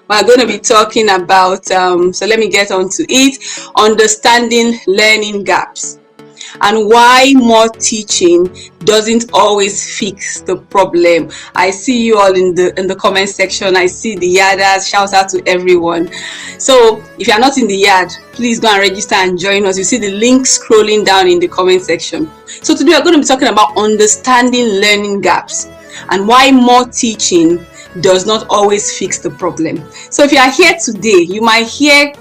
we're going to be talking about, so let me get on to it, understanding learning gaps and why more teaching doesn't always fix the problem. I see you all in the comment section. I see the yarders. Shout out to everyone. So if you are not in the yard, please go and register and join us. You see the link scrolling down in the comment section. So today we're going to be talking about understanding learning gaps and why more teaching does not always fix the problem. So if you are here today, you might hear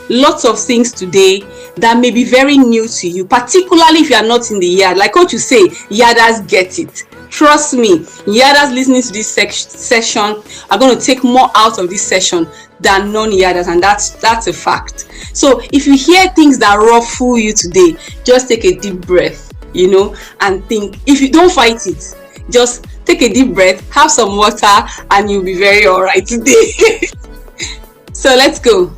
lots of things today that may be very new to you, particularly if you are not in the yard. Like what you say, yarders get it. Trust me, yarders listening to this session are going to take more out of this session than non-yarders, and that's a fact. So if you hear things that ruffle you today, just take a deep breath, and think. If you don't fight it, just take a deep breath, have some water, and you'll be very all right today. So let's go.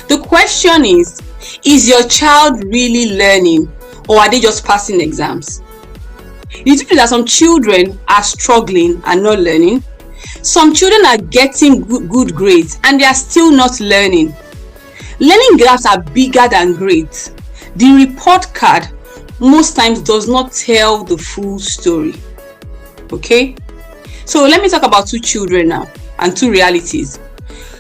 The question is your child really learning, or are they just passing exams? The truth is that some children are struggling and not learning. Some children are getting good grades and they are still not learning. Learning gaps are bigger than grades. The report card most times does not tell the full story. Okay? So let me talk about two children now and two realities.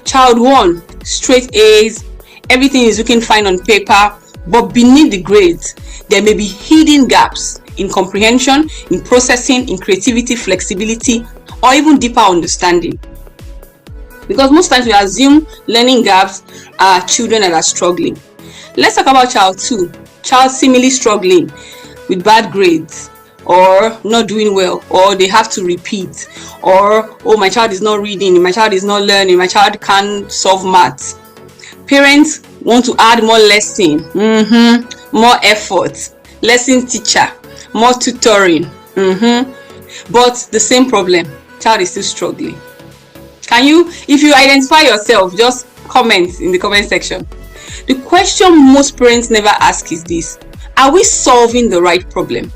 Child 1, straight A's, everything is looking fine on paper, but beneath the grades, there may be hidden gaps in comprehension, in processing, in creativity, flexibility, or even deeper understanding. Because most times we assume learning gaps are children that are struggling. Let's talk about child 2. Child seemingly struggling with bad grades, or not doing well, or they have to repeat, or my child is not reading, my child is not learning, my child can't solve maths. Parents want to add more lesson, more effort, lesson teacher, more tutoring, but the same problem, child is still struggling. If you identify yourself, just comment in the comment section. The question most parents never ask is this: are we solving the right problem?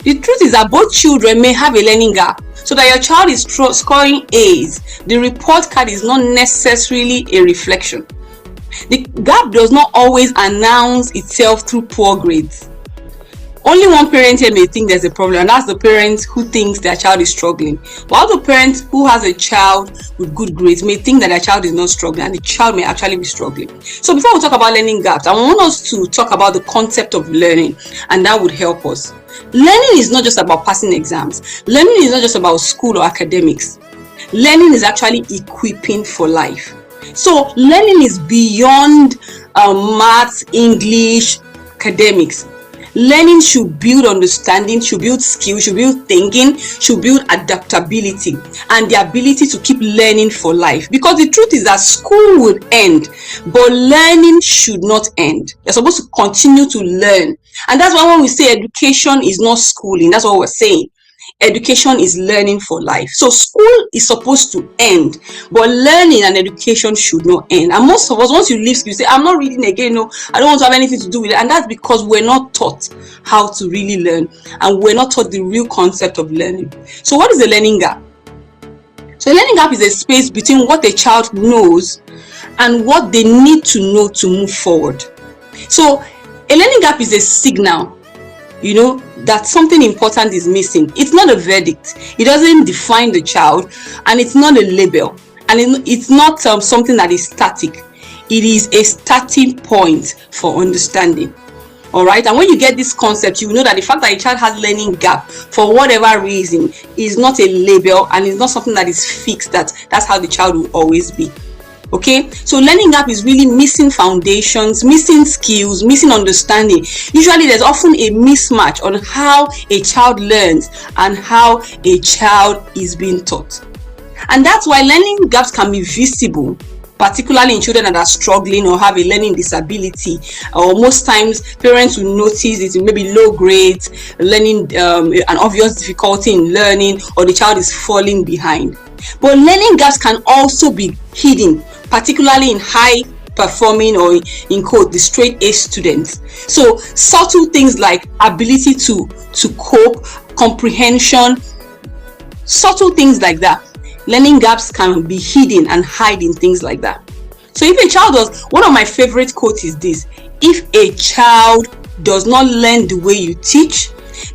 The truth is that both children may have a learning gap, so that your child is scoring A's. The report card is not necessarily a reflection. The gap does not always announce itself through poor grades. Only one parent here may think there's a problem, and that's the parent who thinks their child is struggling. While the parent who has a child with good grades may think that their child is not struggling, and the child may actually be struggling. So before we talk about learning gaps, I want us to talk about the concept of learning, and that would help us. Learning is not just about passing exams. Learning is not just about school or academics. Learning is actually equipping for life. So learning is beyond maths, English, academics. Learning should build understanding, should build skill, should build thinking, should build adaptability, and the ability to keep learning for life. Because the truth is that school will end, but learning should not end. You're supposed to continue to learn. And that's why when we say education is not schooling, that's what we're saying. Education is learning for life. So school is supposed to end, but learning and education should not end. And most of us, once you leave school, you say, I'm not reading again. No, I don't want to have anything to do with it. And that's because we're not taught how to really learn, and we're not taught the real concept of learning. So what is a learning gap? So a learning gap is a space between what a child knows and what they need to know to move forward. So a learning gap is a signal, that something important is missing. It's not a verdict. It doesn't define the child, and it's not a label, and it's not something that is static. It is a starting point for understanding. All right, and when you get this concept, you know that the fact that a child has learning gap for whatever reason is not a label, and it's not something that is fixed, that's how the child will always be. Okay, so learning gap is really missing foundations, missing skills, missing understanding. Usually there's often a mismatch on how a child learns and how a child is being taught. And that's why learning gaps can be visible, particularly in children that are struggling or have a learning disability, or most times parents will notice it in maybe low grades, learning an obvious difficulty in learning, or the child is falling behind. But learning gaps can also be hidden, particularly in high performing, or in quote, the straight A students. So subtle things like ability to cope, comprehension, subtle things like that Learning gaps can be hidden and hide in things like that. So if a child does, one of my favorite quotes is this: if a child does not learn the way you teach,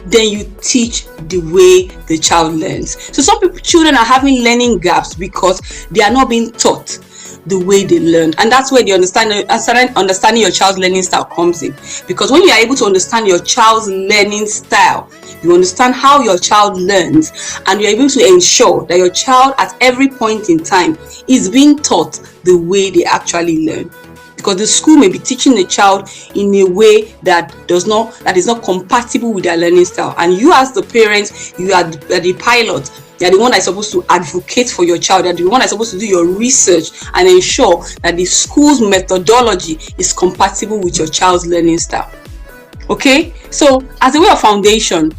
then you teach the way the child learns. So some children are having learning gaps because they are not being taught the way they learn, and that's where the understanding your child's learning style comes in. Because when you are able to understand your child's learning style, you understand how your child learns, and you're able to ensure that your child at every point in time is being taught the way they actually learn. Because the school may be teaching the child in a way that is not compatible with their learning style, and you as the parent, you are the pilot. You're the one that's supposed to advocate for your child. You're the one that's supposed to do your research and ensure that the school's methodology is compatible with your child's learning style. Okay, so as a way of foundation,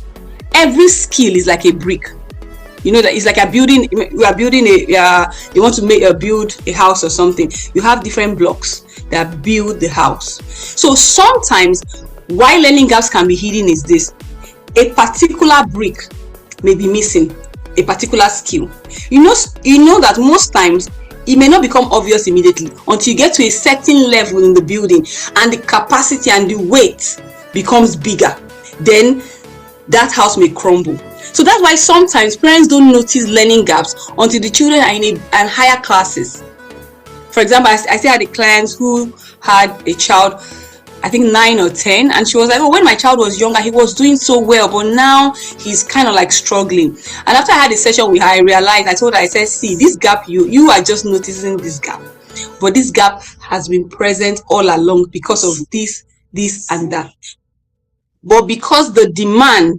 every skill is like a brick. You know that it's like a building. You are building you want to build a house or something. You have different blocks that build the house. So sometimes why learning gaps can be hidden is this: a particular brick may be missing, a particular skill. You know that most times it may not become obvious immediately until you get to a certain level in the building and the capacity and the weight becomes bigger. Then that house may crumble. So that's why sometimes parents don't notice learning gaps until the children are in higher classes. For example, I still had a client who had a child, I think 9 or 10, and she was like, oh, when my child was younger, he was doing so well, but now he's kind of like struggling. And after I had a session with her, I told her, I said, see, this gap, you are just noticing this gap, but this gap has been present all along because of this and that. But because the demand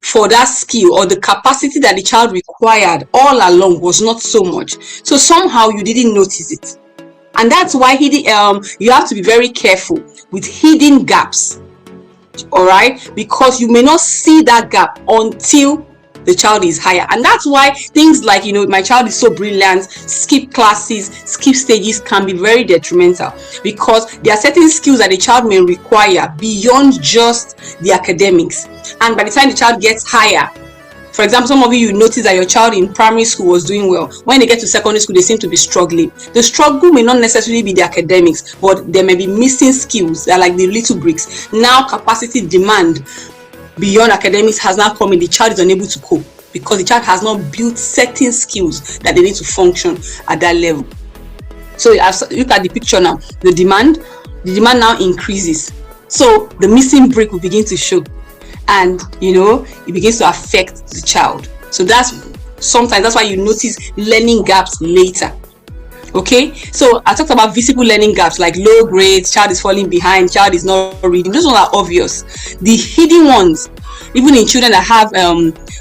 for that skill or the capacity that the child required all along was not so much, so somehow you didn't notice it. And that's why you have to be very careful with hidden gaps, all right? Because you may not see that gap until the child is higher. And that's why things like, my child is so brilliant, skip classes, skip stages can be very detrimental, because there are certain skills that the child may require beyond just the academics. And by the time the child gets higher, for example, some of you notice that your child in primary school was doing well. When they get to secondary school, they seem to be struggling. The struggle may not necessarily be the academics, but there may be missing skills that are like the little bricks. Now capacity demand beyond academics has now come in. The child is unable to cope because the child has not built certain skills that they need to function at that level. So look at the picture now. The demand now increases. So the missing brick will begin to show. And it begins to affect the child. So that's why you notice learning gaps later. Okay, so I talked about visible learning gaps like low grades, child is falling behind, child is not reading. Those ones are obvious. The hidden ones, even in children that have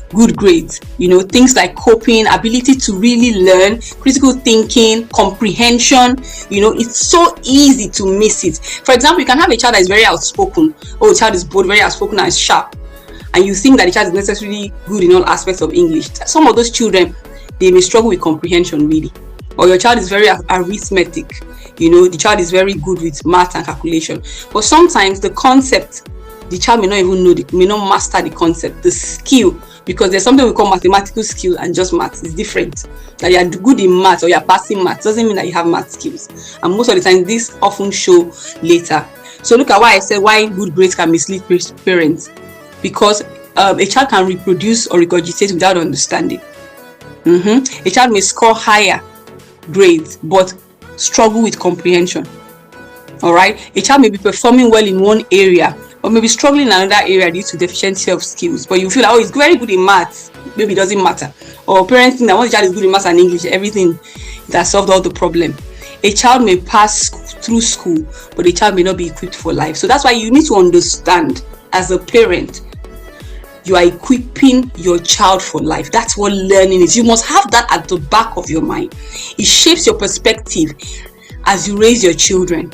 good grades, things like coping, ability to really learn, critical thinking, comprehension, it's so easy to miss it. For example, you can have a child that is very outspoken. Oh, the child is both very outspoken and sharp, and you think that the child is necessarily good in all aspects of English. Some of those children, they may struggle with comprehension really. Or your child is very arithmetic, the child is very good with math and calculation, but sometimes the concept, the child may not even know, may not master the concept, the skill, because there's something we call mathematical skill and just maths. It's different. That you are good in maths or you are passing maths doesn't mean that you have math skills, and most of the time this often show later. So look at why I said why good grades can mislead parents, because a child can reproduce or regurgitate without understanding. A child may score higher grades but struggle with comprehension. All right, a child may be performing well in one area or maybe struggling in another area due to deficiency of skills, but you feel like, oh, he's very good in maths, maybe it doesn't matter. Or parents think that once a child is good in maths and English, everything that solved all the problem. A child may pass through school, but a child may not be equipped for life. So that's why you need to understand, as a parent, you are equipping your child for life. That's what learning is. You must have that at the back of your mind. It shapes your perspective as you raise your children.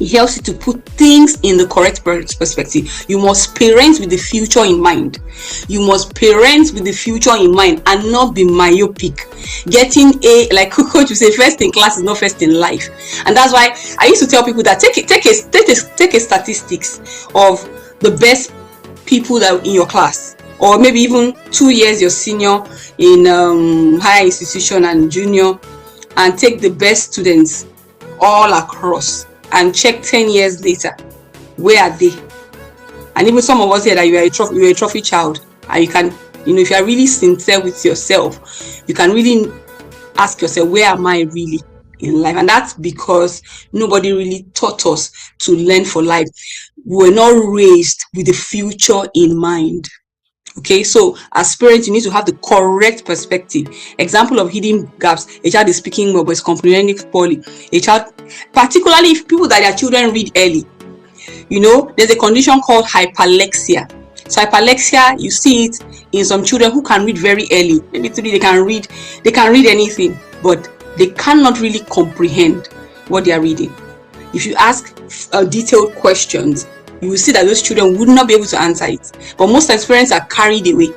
It helps you to put things in the correct perspective. You must parent with the future in mind. You must parent with the future in mind and not be myopic. Getting like coach will say, first in class is not first in life. And that's why I used to tell people that take a statistics of the best people that are in your class. or maybe even 2 years your senior in higher institution and junior, and take the best students all across and check 10 years later, where are they? And even some of us here that you are a trophy child, and you can, if you are really sincere with yourself, you can really ask yourself, where am I really in life? And that's because nobody really taught us to learn for life. We were not raised with the future in mind. Okay, so as parents, you need to have the correct perspective. Example of hidden gaps: a child is speaking well but is comprehending poorly. A child, particularly if people that their children read early, there's a condition called hyperlexia. So hyperlexia, you see it in some children who can read very early. Maybe today they can read anything, but they cannot really comprehend what they are reading. If you ask detailed questions, you will see that those children would not be able to answer it. But most times parents are carried away.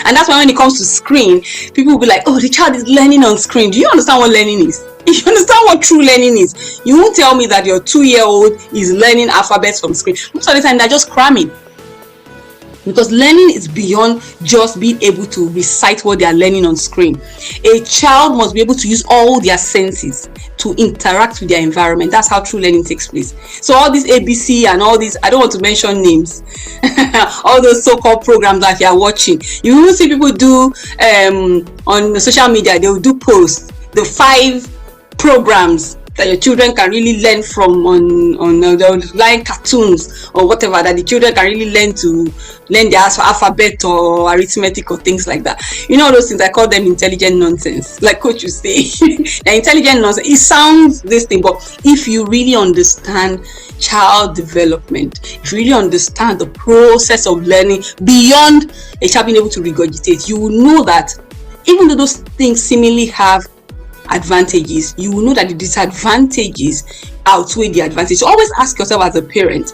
And that's why when it comes to screen, people will be like, oh, the child is learning on screen. Do you understand what learning is? If you understand what true learning is, you won't tell me that your 2-year-old is learning alphabets from screen. Most of the time, they're just cramming. Because learning is beyond just being able to recite what they are learning on screen. A child must be able to use all their senses to interact with their environment. That's how true learning takes place. So all this ABC and all these, I don't want to mention names, all those so-called programs that you are watching, you will see people do on the social media, they will do posts, the 5 programs that your children can really learn from on the line cartoons or whatever, that the children can really learn their alphabet or arithmetic or things like that. All those things, I call them intelligent nonsense. Like Coach would say, they're intelligent nonsense. It sounds this thing, but if you really understand child development, if you really understand the process of learning beyond a child being able to regurgitate, you will know that even though those things seemingly have advantages, you will know that the disadvantages outweigh the advantage. So always ask yourself as a parent,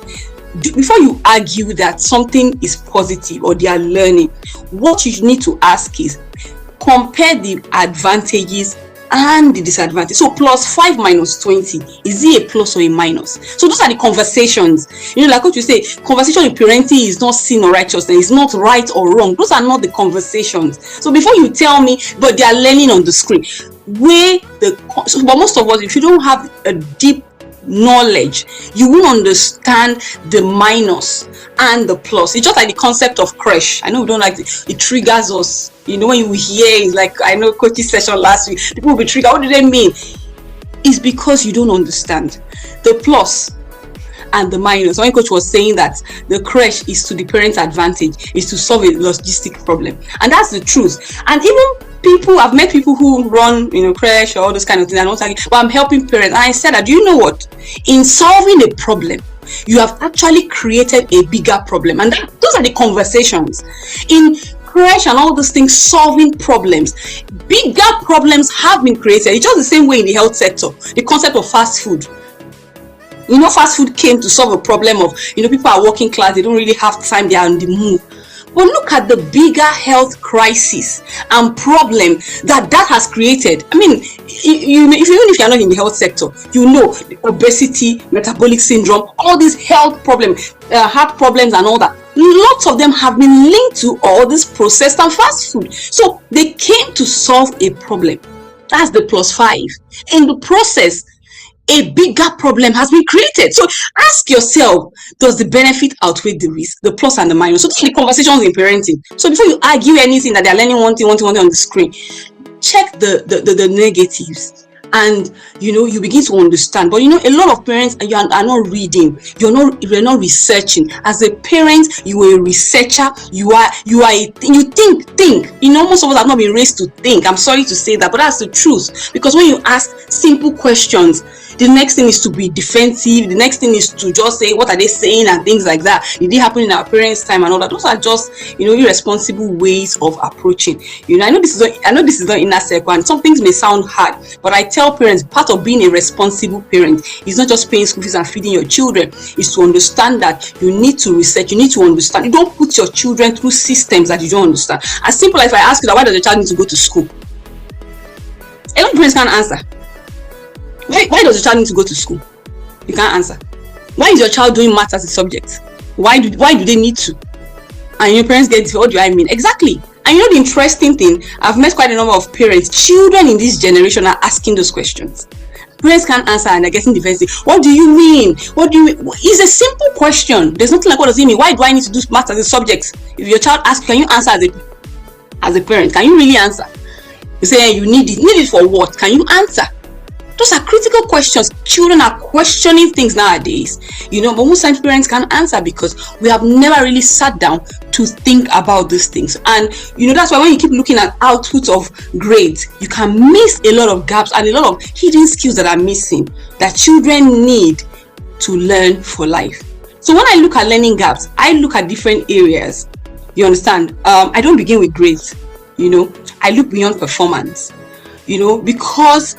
before you argue that something is positive or they are learning, what you need to ask is, compare the advantages and the disadvantage. So +5 minus 20, is it a plus or a minus? So those are the conversations. Like what you say, conversation in parenting is not sin or righteousness, it's not right or wrong. Those are not the conversations. So before you tell me, but they are learning on the screen, but most of us, if you don't have a deep knowledge, you won't understand the minus and the plus. It's just like the concept of crash. I know we don't like it triggers us. When you hear it's like, I know Coach's session last week, people will be triggered. What do they mean? It's because you don't understand the plus and the minus. When Coach was saying that the crash is to the parent's advantage, is to solve a logistic problem, and that's the truth. And even I've met people who run, crash or all those kind of things, and but I'm helping parents. And I said that, do you know what? In solving a problem, you have actually created a bigger problem. And those are the conversations. In crash and all those things, solving problems, bigger problems have been created. It's just the same way in the health sector. The concept of fast food. Fast food came to solve a problem of, people are working class, they don't really have time, they are on the move. But look at the bigger health crisis and problem that has created. I mean, even if you're not in the health sector, obesity, metabolic syndrome, all these health problems, heart problems and all that. Lots of them have been linked to all this processed and fast food. So they came to solve a problem. That's the +5. In the process, a bigger problem has been created. So ask yourself, does the benefit outweigh the risk, the plus and the minus? So those are the conversations in parenting. So before you argue anything that they're learning one thing on the screen, check the negatives. And you begin to understand. But a lot of parents are not reading, you're not researching. As a parent, you are a researcher, you think. Most of us have not been raised to think. I'm sorry to say that, but that's the truth. Because when you ask simple questions, the next thing is to be defensive. The next thing is to just say, what are they saying and things like that. Did it happen in our parents' time and all that? Those are just, irresponsible ways of approaching. I know this is not inner circle, and some things may sound hard, but I tell parents, part of being a responsible parent is not just paying school fees and feeding your children. Is to understand that you need to research, you need to understand. You don't put your children through systems that you don't understand. As simple as if I ask you that, why does the child need to go to school? A lot of parents can't answer. Why does your child need to go to school? You can't answer. Why is your child doing math as a subject? Why do they need to? And your parents get, what do I mean? Exactly. And you know the interesting thing, I've met quite a number of parents, children in this generation are asking those questions. Parents can't answer and they're getting defensive. What do you mean? What do you mean? It's a simple question. There's nothing like, what does it mean? Why do I need to do math as a subject? If your child asks, can you answer as a parent? Can you really answer? You say you need it. Need it for what? Can you answer? Those are critical questions. Children are questioning things nowadays, but most times parents can't answer because we have never really sat down to think about these things. And that's why when you keep looking at output of grades, you can miss a lot of gaps and a lot of hidden skills that are missing that children need to learn for life. So when I look at learning gaps, I look at different areas. You understand? I don't begin with grades. I look beyond performance. Because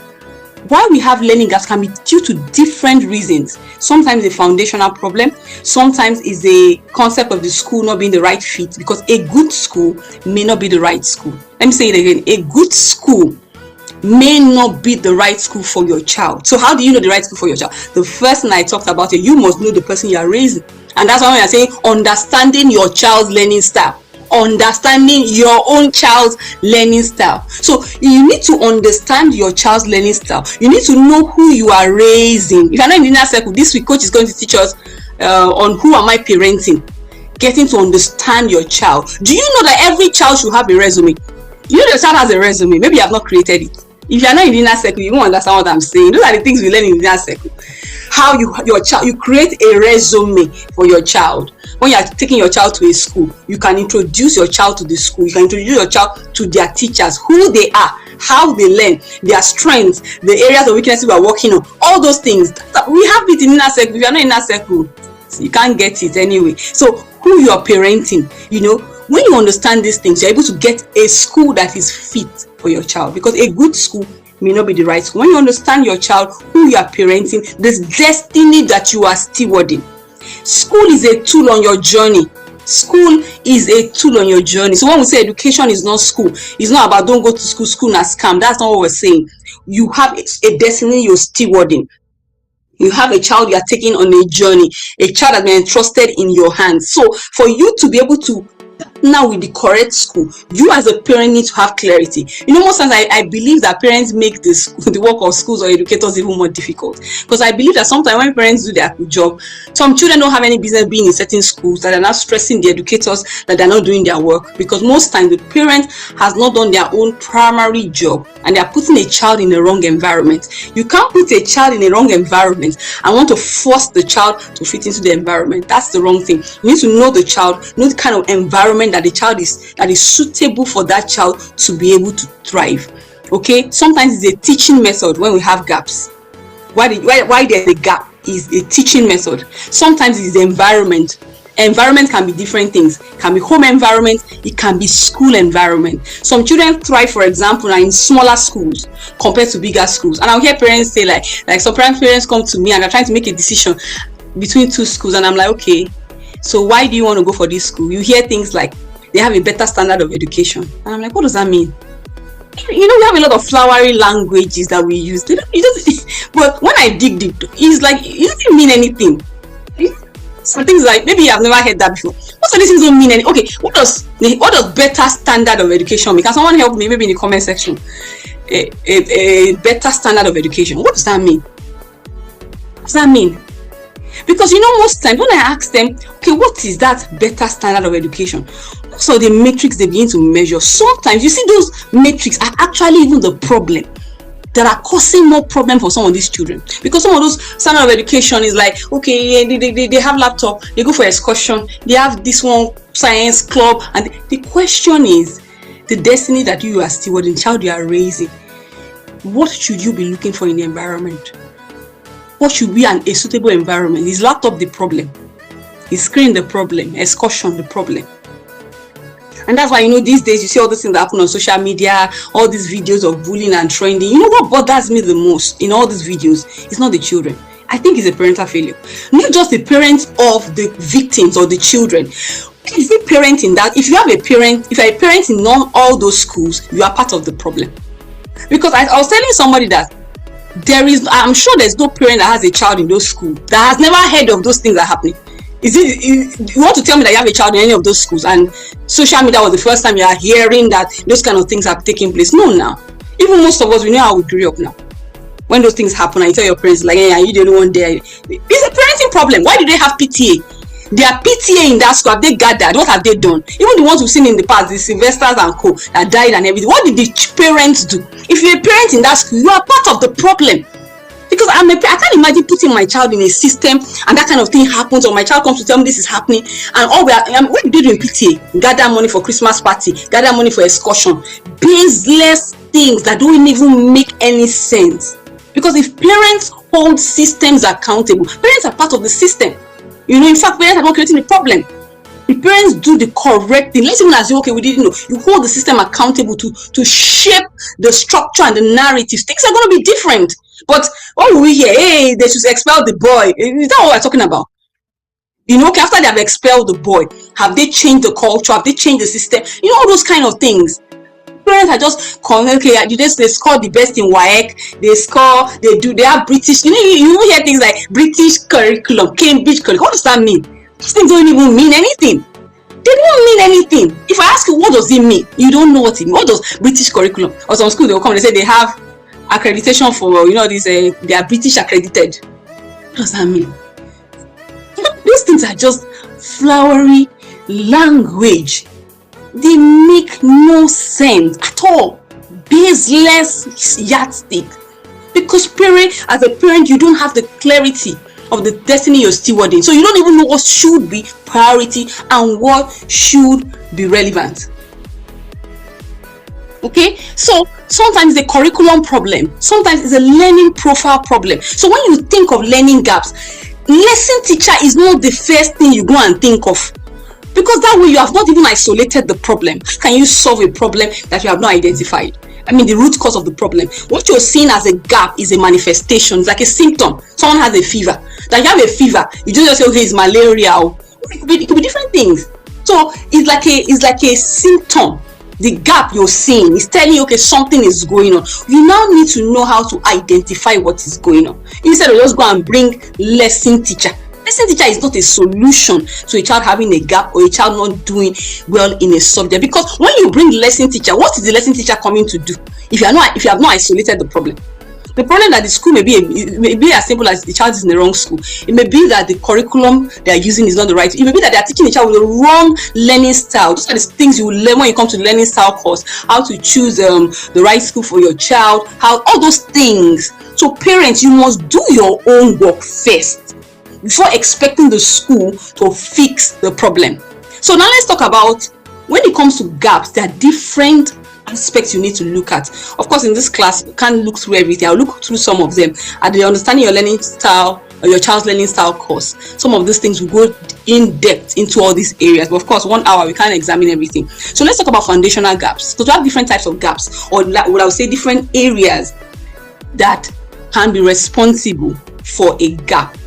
why we have learning gaps can be due to different reasons. Sometimes a foundational problem, sometimes is a concept of the school not being the right fit, because a good school may not be the right school. Let me say it again. A good school may not be the right school for your child. So how do you know the right school for your child? The first thing I talked about it, you must know the person you are raising. And that's why we are saying understanding your child's learning style. Understanding your own child's learning style. So you need to understand your child's learning style. You need to know who you are raising. If you're not in the inner circle, this week coach is going to teach us on who am I parenting. Getting to understand your child. Do you know that every child should have a resume? You know the child has a resume. Maybe you have not created it. If you are not in the inner circle, you won't understand what I'm saying. Those are the things we learn in the inner circle. How you create a resume for your child. When you are taking your child to a school, you can introduce your child to the school. You can introduce your child to their teachers, who they are, how they learn, their strengths, the areas of weaknesses we are working on, all those things. We have it in inner circle. If you are not in inner circle, you can't get it anyway. So who you are parenting, when you understand these things, you're able to get a school that is fit for your child, because a good school may not be the right school. When you understand your child, who you are parenting, this destiny that you are stewarding. School is a tool on your journey. School is a tool on your journey. So when we say education is not school, it's not about don't go to school, school na scam. That's not what we're saying. You have a destiny you're stewarding. You have a child you are taking on a journey, a child has been entrusted in your hands. So for you to be able to now with the correct school, you as a parent need to have clarity. Most times I believe that parents make the work of schools or educators even more difficult, because I believe that sometimes when parents do their good job, some children don't have any business being in certain schools, that are not stressing the educators that they're not doing their work, because most times the parent has not done their own primary job and they're putting a child in the wrong environment. You can't put a child in a wrong environment and want to force the child to fit into the environment. That's the wrong thing. You need to know the child, know the kind of environment that the child that is suitable for that child to be able to thrive. Okay, sometimes it's a teaching method when we have gaps. Why there's a gap is a teaching method. Sometimes it's the environment. Environment can be different things. It can be home environment, it can be school environment. Some children thrive, for example, in smaller schools compared to bigger schools. And I'll hear parents say like some parents come to me and they're trying to make a decision between two schools, and I'm like, okay, so why do you want to go for this school? You hear things like they have a better standard of education. And I'm like, what does that mean? We have a lot of flowery languages that we use. But when I dig deep, it's like, it doesn't mean anything. Some things like, maybe I've never heard that before. Most of these things don't mean anything. Okay, what does better standard of education mean? Can someone help me, maybe in the comment section? A better standard of education. What does that mean? What does that mean? Because most times when I ask them, okay, what is that better standard of education? So the metrics they begin to measure. Sometimes you see those metrics are actually even the problem that are causing more problem for some of these children. Because some of those standard of education is like, okay, they have laptop, they go for excursion, they have this one science club, and the question is the destiny that you are stewarding, child you are raising. What should you be looking for in the environment? What should be a suitable environment? Is laptop the problem? Is screen the problem? Excursion the problem? And that's why, these days you see all these things that happen on social media, all these videos of bullying and trending. What bothers me the most in all these videos? It's not the children. I think it's a parental failure. Not just the parents of the victims or the children. If you parent in that, if you're a parent in all those schools, you are part of the problem. Because I was telling somebody that I'm sure there's no parent that has a child in those schools that has never heard of those things that are happening. You want to tell me that you have a child in any of those schools and social media was the first time you are hearing that those kind of things are taking place? No, now. Even most of us, we know how we grew up now. When those things happen and you tell your parents, like, hey, are you the only one there? It's a parenting problem. Why do they have PTA? Their PTA in that school, have they gathered? What have they done? Even the ones we've seen in the past, the Sylvesters and co that died and everything. What did the parents do? If you're a parent in that school, you are part of the problem. Because I can't imagine putting my child in a system and that kind of thing happens, or my child comes to tell me this is happening, and all what did you do in PTA? Gather money for Christmas party, gather money for excursion, baseless things that don't even make any sense. Because if parents hold systems accountable, parents are part of the system. In fact, parents are not creating the problem. If parents do the correct thing, let's even assume, okay, we didn't know. You hold the system accountable to shape the structure and the narratives. Things are going to be different. But what we hear, hey, they should expel the boy. Is that what we're talking about? Okay, after they have expelled the boy, have they changed the culture? Have they changed the system? All those kind of things. Parents are just okay, they score the best in WAEC, they have British, you hear things like British curriculum, Cambridge curriculum. What does that mean? These things don't even mean anything. They don't mean anything. If I ask you, what does it mean? You don't know what it means. What does British curriculum? Or some schools, they will come and say they have accreditation for, they are British accredited. What does that mean? These things are just flowery language. They make no sense at all. Baseless yardstick. Because as a parent, you don't have the clarity of the destiny you're stewarding. So you don't even know what should be priority and what should be relevant. Okay, so sometimes the curriculum problem, sometimes it's a learning profile problem. So when you think of learning gaps, lesson teacher is not the first thing you go and think of. Because that way you have not even isolated the problem. How can you solve a problem that you have not identified? The root cause of the problem. What you're seeing as a gap is a manifestation. It's like a symptom. Someone has a fever. That you have a fever, you just say, okay, it's malaria. It could be different things. So it's like a symptom. The gap you're seeing is telling you, okay, something is going on. You now need to know how to identify what is going on. Instead of just go and bring lesson teacher. Lesson teacher is not a solution to a child having a gap or a child not doing well in a subject. Because when you bring lesson teacher, what is the lesson teacher coming to do? If you have not isolated the problem. The problem that the school may be as simple as the child is in the wrong school. It may be that the curriculum they are using is not the right. It may be that they are teaching the child with the wrong learning style. Those are the things you will learn when you come to the learning style course. How to choose the right school for your child. All those things. So parents, you must do your own work first before expecting the school to fix the problem. So now let's talk about when it comes to gaps. There are different aspects you need to look at. Of course, in this class, you can't look through everything. I'll look through some of them. At the Understanding Your Learning Style or Your Child's Learning Style course, some of these things will go in depth into all these areas. But of course, 1 hour, we can't examine everything. So let's talk about foundational gaps. So we have different types of gaps, or what I would say different areas that can be responsible for a gap.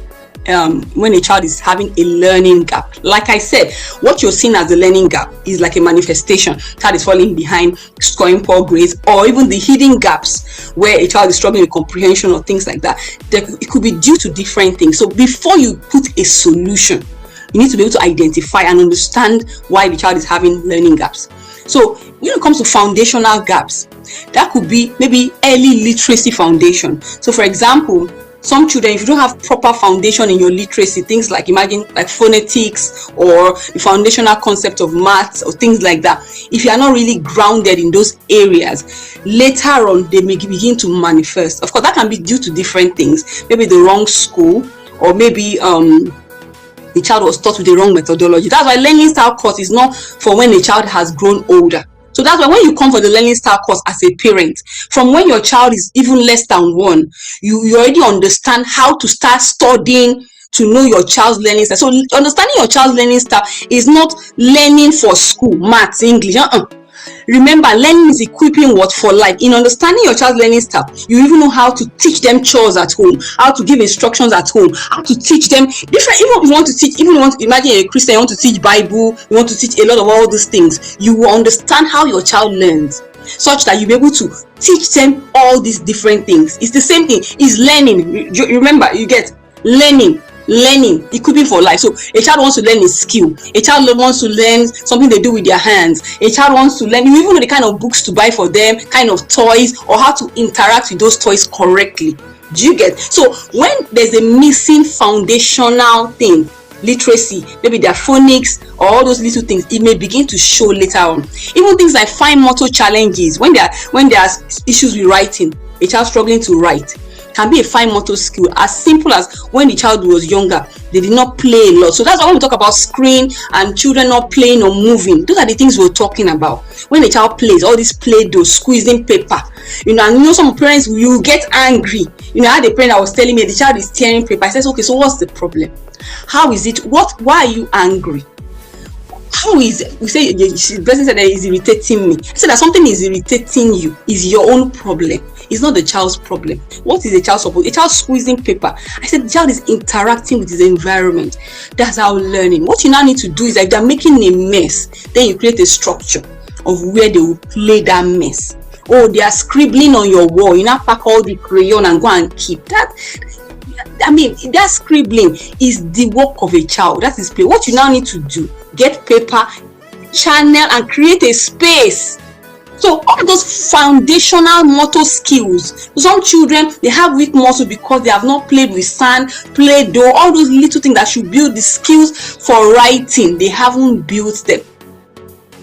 When a child is having a learning gap. Like I said, what you're seeing as a learning gap is like a manifestation. Child is falling behind, scoring poor grades, or even the hidden gaps where a child is struggling with comprehension or things like that. It could be due to different things. So before you put a solution, you need to be able to identify and understand why the child is having learning gaps. So when it comes to foundational gaps, that could be maybe early literacy foundation. So for example, some children, if you don't have proper foundation in your literacy, things like like phonetics or the foundational concept of maths or things like that, if you are not really grounded in those areas, later on they may begin to manifest. Of course, that can be due to different things. Maybe the wrong school, or maybe the child was taught with the wrong methodology. That's why learning style course is not for when a child has grown older. So that's why when you come for the learning style course as a parent, from when your child is even less than 1, you already understand how to start studying to know your child's learning style. So understanding your child's learning style is not learning for school, maths, English. Remember, learning is equipping what for life. In understanding your child's learning style, you even know how to teach them chores at home, how to give instructions at home, how to teach them different. Even if you want to teach, even if you want to imagine a Christian, you want to teach Bible, you want to teach a lot of all these things, you will understand how your child learns, such that you'll be able to teach them all these different things. It's the same thing. It's learning. Remember, you get learning. learning, equipping for life. So a child wants to learn a skill, a child wants to learn something they do with their hands, a child wants to learn, you even know the kind of books to buy for them, kind of toys, or how to interact with those toys correctly. Do you get? So when there's a missing foundational thing, literacy, maybe their phonics or all those little things, it may begin to show later on. Even things like fine motor challenges, when there are issues with writing, a child struggling to write can be a fine motor skill, as simple as when the child was younger, they did not play a lot. So that's why when we talk about screen and children not playing or moving, those are the things we're talking about. When a child plays, all this play-doh, squeezing paper, and some parents, you get angry. I had a parent that was telling me the child is tearing paper. I said, okay, so what's the problem? How is it? Why are you angry? How is it? We say the person said that it's irritating me. I said that something is irritating you is your own problem. It's not the child's problem. What is a child supposed? A child squeezing paper. I said the child is interacting with his environment. That's how learning. What you now need to do is, if they're making a mess, then you create a structure of where they will play that mess. Oh, they are scribbling on your wall. You now pack all the crayon and go and keep that. That scribbling is the work of a child. That is play. What you now need to do, get paper, channel, and create a space. So all those foundational motor skills, some children, they have weak muscle because they have not played with sand, play-doh, all those little things that should build the skills for writing, they haven't built them.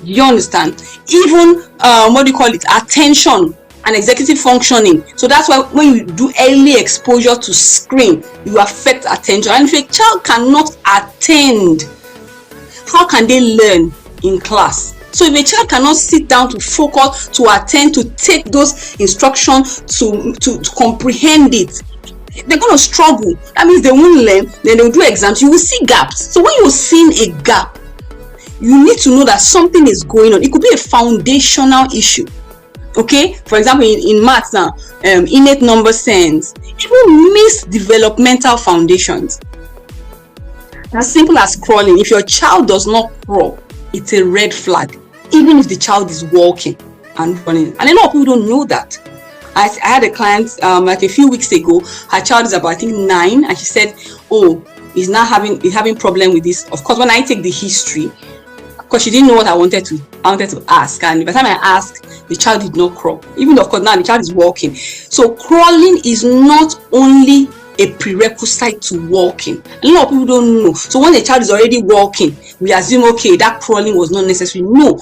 You understand? Even attention and executive functioning. So that's why when you do early exposure to screen, you affect attention. And if a child cannot attend, how can they learn in class? So if a child cannot sit down to focus, to attend, to take those instructions, to comprehend it, they're going to struggle. That means they won't learn. Then they'll do exams. You will see gaps. So when you're seeing a gap, you need to know that something is going on. It could be a foundational issue. Okay, for example, in maths now, innate number sense, even miss developmental foundations. As simple as crawling. If your child does not crawl, it's a red flag, even if the child is walking and running. And a lot of people don't know that. I had a client like a few weeks ago. Her child is about, I think, 9, and she said, "Oh, he's having problem with this." Of course, when I take the history, because she didn't know what I wanted to ask, and by the time I asked, the child did not crawl. Even of course now the child is walking. So crawling is not only a prerequisite to walking. A lot of people don't know. So when a child is already walking, we assume, okay, that crawling was not necessary. No,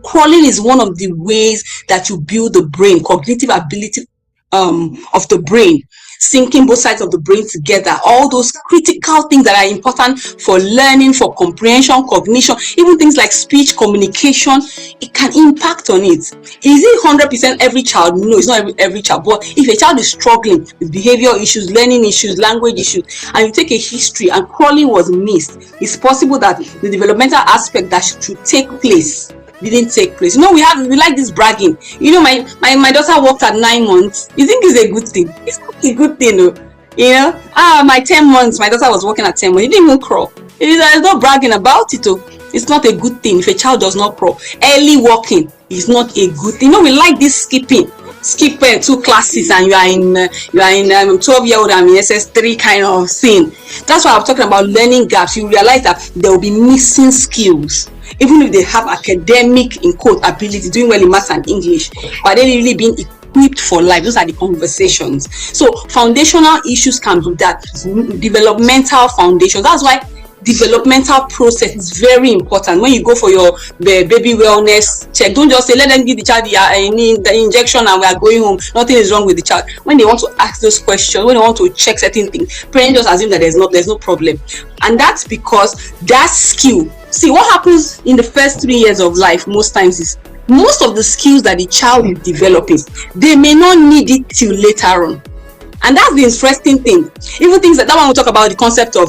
crawling is one of the ways that you build the brain, cognitive ability of the brain, syncing both sides of the brain together, all those critical things that are important for learning, for comprehension, cognition, even things like speech, communication, it can impact on it. Is it 100% every child? No, it's not every child. But if a child is struggling with behavioral issues, learning issues, language issues, and you take a history and crawling was missed, it's possible that the developmental aspect that should take place didn't take place. We like this bragging. My daughter walked at 9 months. You think it's a good thing? It's not a good thing, though. My 10 months, my daughter was walking at 10 months. He didn't even crawl. There's no bragging about it, though. It's not a good thing if a child does not crawl. Early walking is not a good thing. We like this skipping. Skip 2 classes and you are in 12-year-old and in SS3 kind of thing. That's why I'm talking about learning gaps. You realize that there will be missing skills. Even if they have academic, in quote, ability, doing well in maths and English, but they really being equipped for life. Those are the conversations. So foundational issues can be that. Developmental foundations. That's why developmental process is very important. When you go for your baby wellness check, don't just say, let them give the child the injection and we are going home. Nothing is wrong with the child. When they want to ask those questions, when they want to check certain things, parents just assume that there's no problem. And that's because that skill, see what happens in the first 3 years of life most times is most of the skills that the child is developing, they may not need it till later on. And that's the interesting thing. Even things that one we talk about, the concept of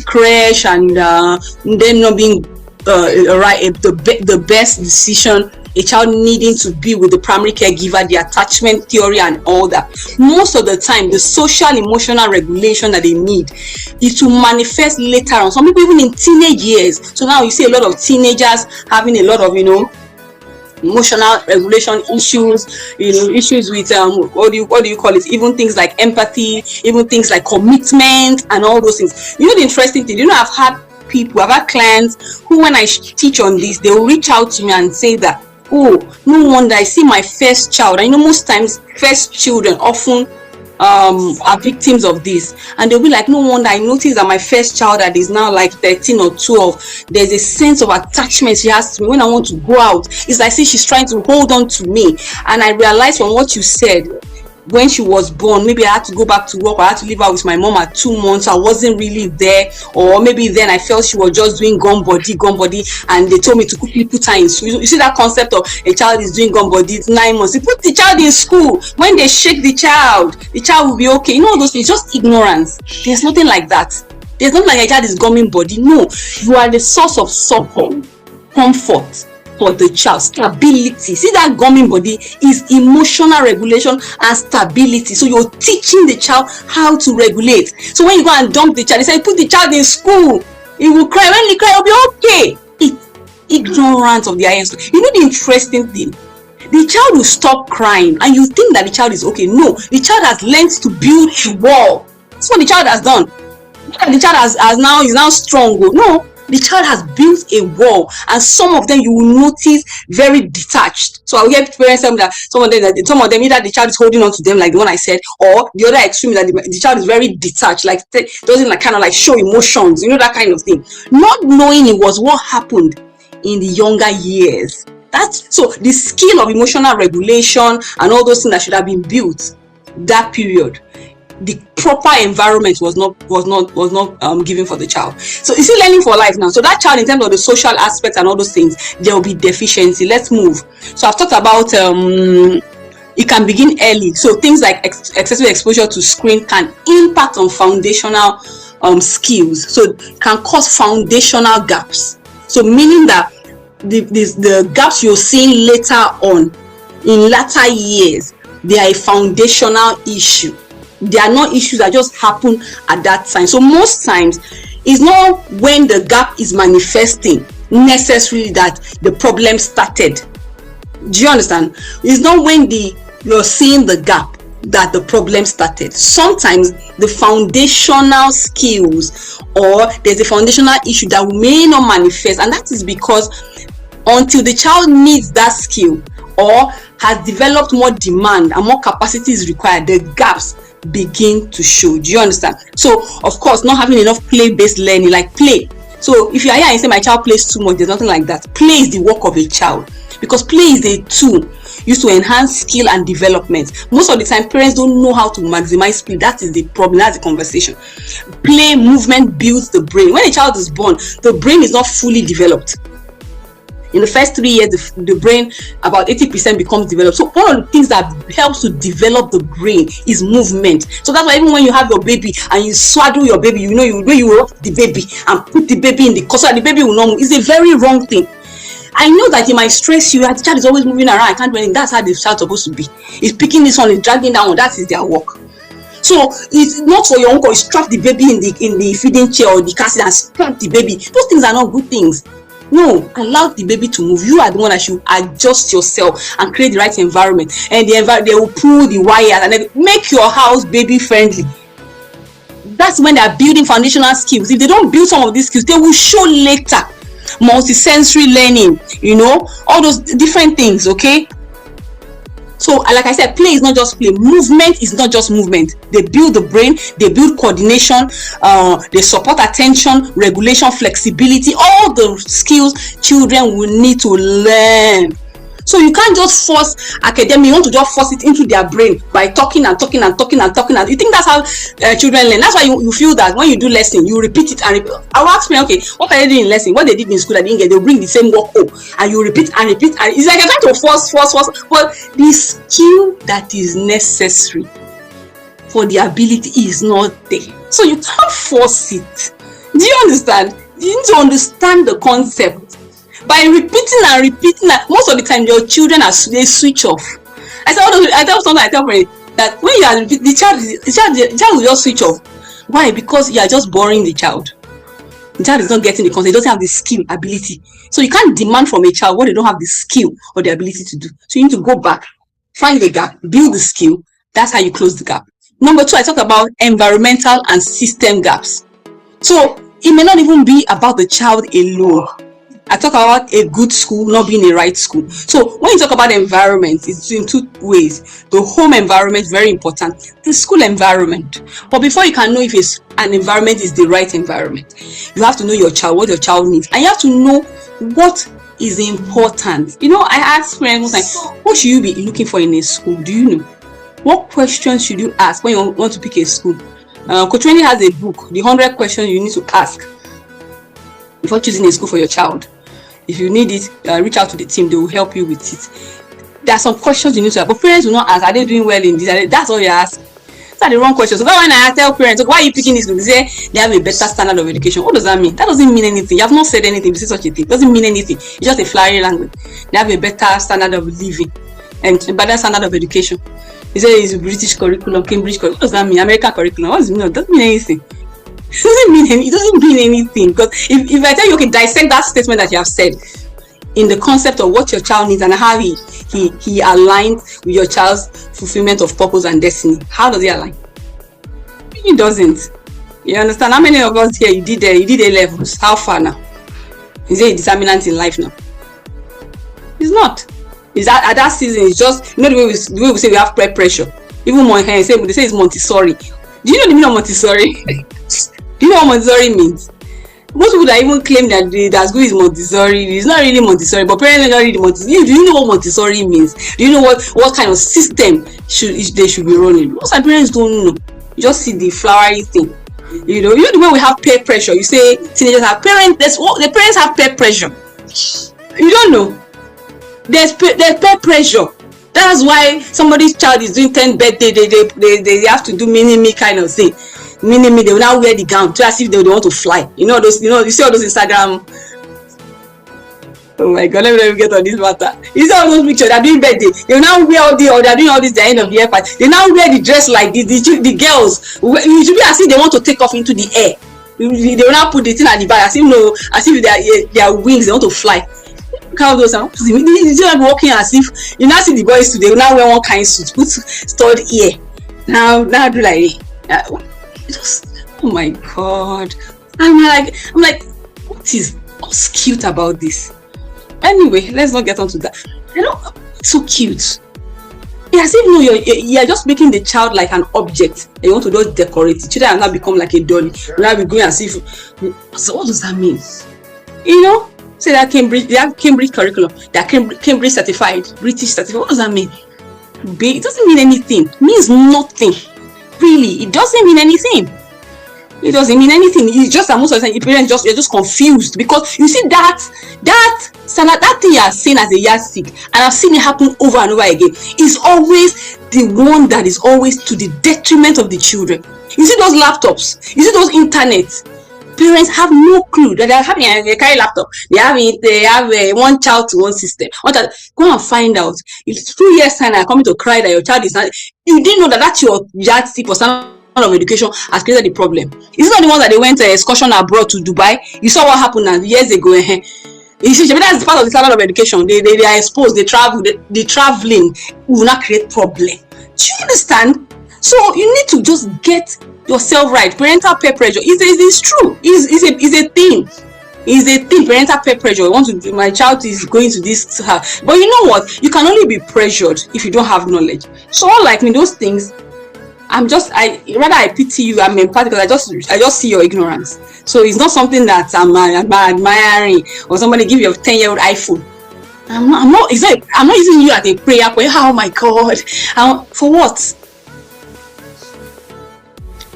crash and them not being the best decision, a child needing to be with the primary caregiver, the attachment theory and all that. Most of the time, the social emotional regulation that they need is to manifest later on. Some people even in teenage years. So now you see a lot of teenagers having a lot of emotional regulation issues, issues with what do you call it, even things like empathy, even things like commitment and all those things. The interesting thing, I've had clients who, when I teach on this, they will reach out to me and say that, oh, no wonder, I see my first child. I know most times first children often are victims of this, and they'll be like, no wonder, I noticed that my first child that is now like 13 or 12, there's a sense of attachment she has to me. When I want to go out, it's like she's trying to hold on to me. And I realized from what you said, when she was born, maybe I had to go back to work, or I had to live out with my mom at 2 months, I wasn't really there, or maybe then I felt she was just doing gum body, and they told me to quickly put her in school. You see that concept of a child is doing gum body, it's 9 months, you put the child in school. When they shake the child will be okay. Those things, just ignorance. There's nothing like that. There's nothing like a child is gumming body. No, you are the source of support, comfort for the child, stability. See, that gumming body is emotional regulation and stability. So you're teaching the child how to regulate. So when you go and dump the child, they say put the child in school, he will cry. When he cry, it'll be okay. It's ignorance of the highest. The interesting thing, the child will stop crying and you think that the child is okay. No, the child has learned to build a wall. That's what the child has done. The child is now strong. No, the child has built a wall, and some of them you will notice very detached. So I'll hear parents tell me that some of them either the child is holding on to them, like the one I said, or the other extreme, that the child is very detached, like doesn't kind of show emotions, that kind of thing. Not knowing it was what happened in the younger years. That's so the skill of emotional regulation and all those things that should have been built that period. The proper environment was not given for the child. So you see, learning for life now. So that child, in terms of the social aspect and all those things, there will be deficiency. Let's move. So I've talked about it can begin early. So things like excessive exposure to screen can impact on foundational skills. So it can cause foundational gaps. So meaning that the gaps you're seeing later on in latter years, they are a foundational issue. They are not issues that just happen at that time. So most times, it's not when the gap is manifesting necessarily that the problem started. Do you understand? It's not when you're seeing the gap that the problem started. Sometimes the foundational skills, or there's a foundational issue that may not manifest, and that is because until the child needs that skill or has developed more demand and more capacity is required, the gaps begin to show. Do you understand? So of course, not having enough play-based learning, like play. So if you are here and you say my child plays too much, there's nothing like that. Play is the work of a child, because play is a tool used to enhance skill and development. Most of the time, parents don't know how to maximize play. That is the problem. That's the conversation. Play, movement builds the brain. When a child is born, the brain is not fully developed. In the first 3 years, the brain, about 80% becomes developed. So one of the things that helps to develop the brain is movement. So that's why even when you have your baby and you swaddle your baby, you rock the baby and put the baby in the cot so that the baby will not move. It's a very wrong thing. I know that it might stress you. The child is always moving around. I can't do anything. That's how the child is supposed to be. It's picking this one, it's dragging that one. That is their work. So it's not for your uncle. Strap the baby in the feeding chair or the car seat and strap the baby. Those things are not good things. No, allow the baby to move. You are the one that should adjust yourself and create the right environment. And they will pull the wires and then make your house baby friendly. That's when they are building foundational skills. If they don't build some of these skills, they will show later. Multisensory learning, all those different things. Okay. So like I said, play is not just play. Movement is not just movement. They build the brain, they build coordination, they support attention, regulation, flexibility, all the skills children will need to learn. So you can't just force academia. You want to just force it into their brain by talking and talking and talking and talking. You think that's how children learn? That's why you feel that when you do lesson, you repeat it and repeat. I will ask me, okay, what are they doing in lesson? What they did in school I didn't get, they'll bring the same work home and you repeat and repeat. And it's like you're trying to force. But the skill that is necessary for the ability is not there. So you can't force it. Do you understand? You need to understand the concept. By repeating and repeating, most of the time your children they switch off. I tell parents that when you are the child will just switch off. Why? Because you are just boring the child. The child is not getting the concept, he doesn't have the skill, ability. So you can't demand from a child what they don't have the skill or the ability to do. So you need to go back, find the gap, build the skill. That's how you close the gap. Number 2, I talk about environmental and system gaps. So it may not even be about the child alone. I talk about a good school not being a right school. So when you talk about environment, it's in 2 ways. The home environment is very important. The school environment. But before you can know if an environment is the right environment, you have to know your child, what your child needs. And you have to know what is important. You know, I ask parents one time, what should you be looking for in a school? Do you know? What questions should you ask when you want to pick a school? Coach Wendy has a book, the 100 questions you need to ask before choosing a school for your child. If you need it, reach out to the team. They will help you with it. There are some questions you need to ask, but parents will not ask, are they doing well in this? That's all you ask. Those are the wrong questions. So that's when I tell parents, why are you picking this school? They say they have a better standard of education. What does that mean? That doesn't mean anything. You have not said anything. You say such a thing. It doesn't mean anything. It's just a flowery language. They have a better standard of living and a better standard of education. They say it's British curriculum, Cambridge curriculum. What does that mean? American curriculum. What does it mean? It doesn't mean anything. It doesn't mean anything. Because if I tell you, okay, dissect that statement that you have said in the concept of what your child needs and how he aligns with your child's fulfillment of purpose and destiny, how does he align? It doesn't. You understand? How many of us here you did A levels? How far now? Is it a determinant in life now? It's not. Is that at that season? It's just, you know, the way we say we have peer pressure. Even more they say it's Montessori. Do you know the meaning of Montessori? Do you know what Montessori means? Most people that even claim that the school is Montessori, it's not really Montessori, but parents don't really Montessori. Do you know what Montessori means? Do you know what kind of system they should be running? Most parents don't know. You just see the flowery thing. You know the way we have peer pressure. You say teenagers have parents. The parents have peer pressure. You don't know. There's peer pressure. That's why somebody's child is doing 10th birthday. They have to do mini-me kind of thing. Mini-me, they will now wear the gown to as if they want to fly. You see all those Instagram. Oh my God, let me get on this matter. You see all those pictures, they're doing birthday. They will now wear they're doing all this the end of the year party. They now wear the dress like the girls. It should be as if they want to take off into the air. They will now put the thing at the back as if their wings, they want to fly. Look how those are. These are walking as if you now see the boys today. They will now wear one kind of suit, put stud ear. Now do like just, oh my God. I'm like, what's cute about this? Anyway, let's not get onto that. So cute. As if you're just making the child like an object and you want to just decorate it. Children have now become like a dolly. You now be going as if. So what does that mean? Say that they have Cambridge curriculum. They are Cambridge certified, British certified. What does that mean? It doesn't mean anything. It means nothing. Really, it doesn't mean anything. It doesn't mean anything. It's just that most of the time, parents you're just confused because you see that thing you are seeing as a yardstick, and I've seen it happen over and over again. Is always the one that is always to the detriment of the children. You see those laptops. You see those internets. Parents have no clue that they're having a carry laptop. They have a one child to one system. Go and find out. It's 2 years time I'm coming to cry that your child is not. You didn't know that's your yardstick for standard of education has created the problem. It's not the one that they went excursion abroad to Dubai. You saw what happened years ago. You see, that's part of the standard of education. They are exposed. They travel. The traveling will not create problem. Do you understand? So you need to just get yourself right. Parental peer pressure is true. Is a thing. Is a thing. Parental peer pressure. My child is going to this to her. But you know what? You can only be pressured if you don't have knowledge. So like me, those things, I pity you. I'm empathic because I just see your ignorance. So it's not something that I'm admiring or somebody give you a 10-year-old iPhone. I'm not using you as a prayer point. Oh my God. For what?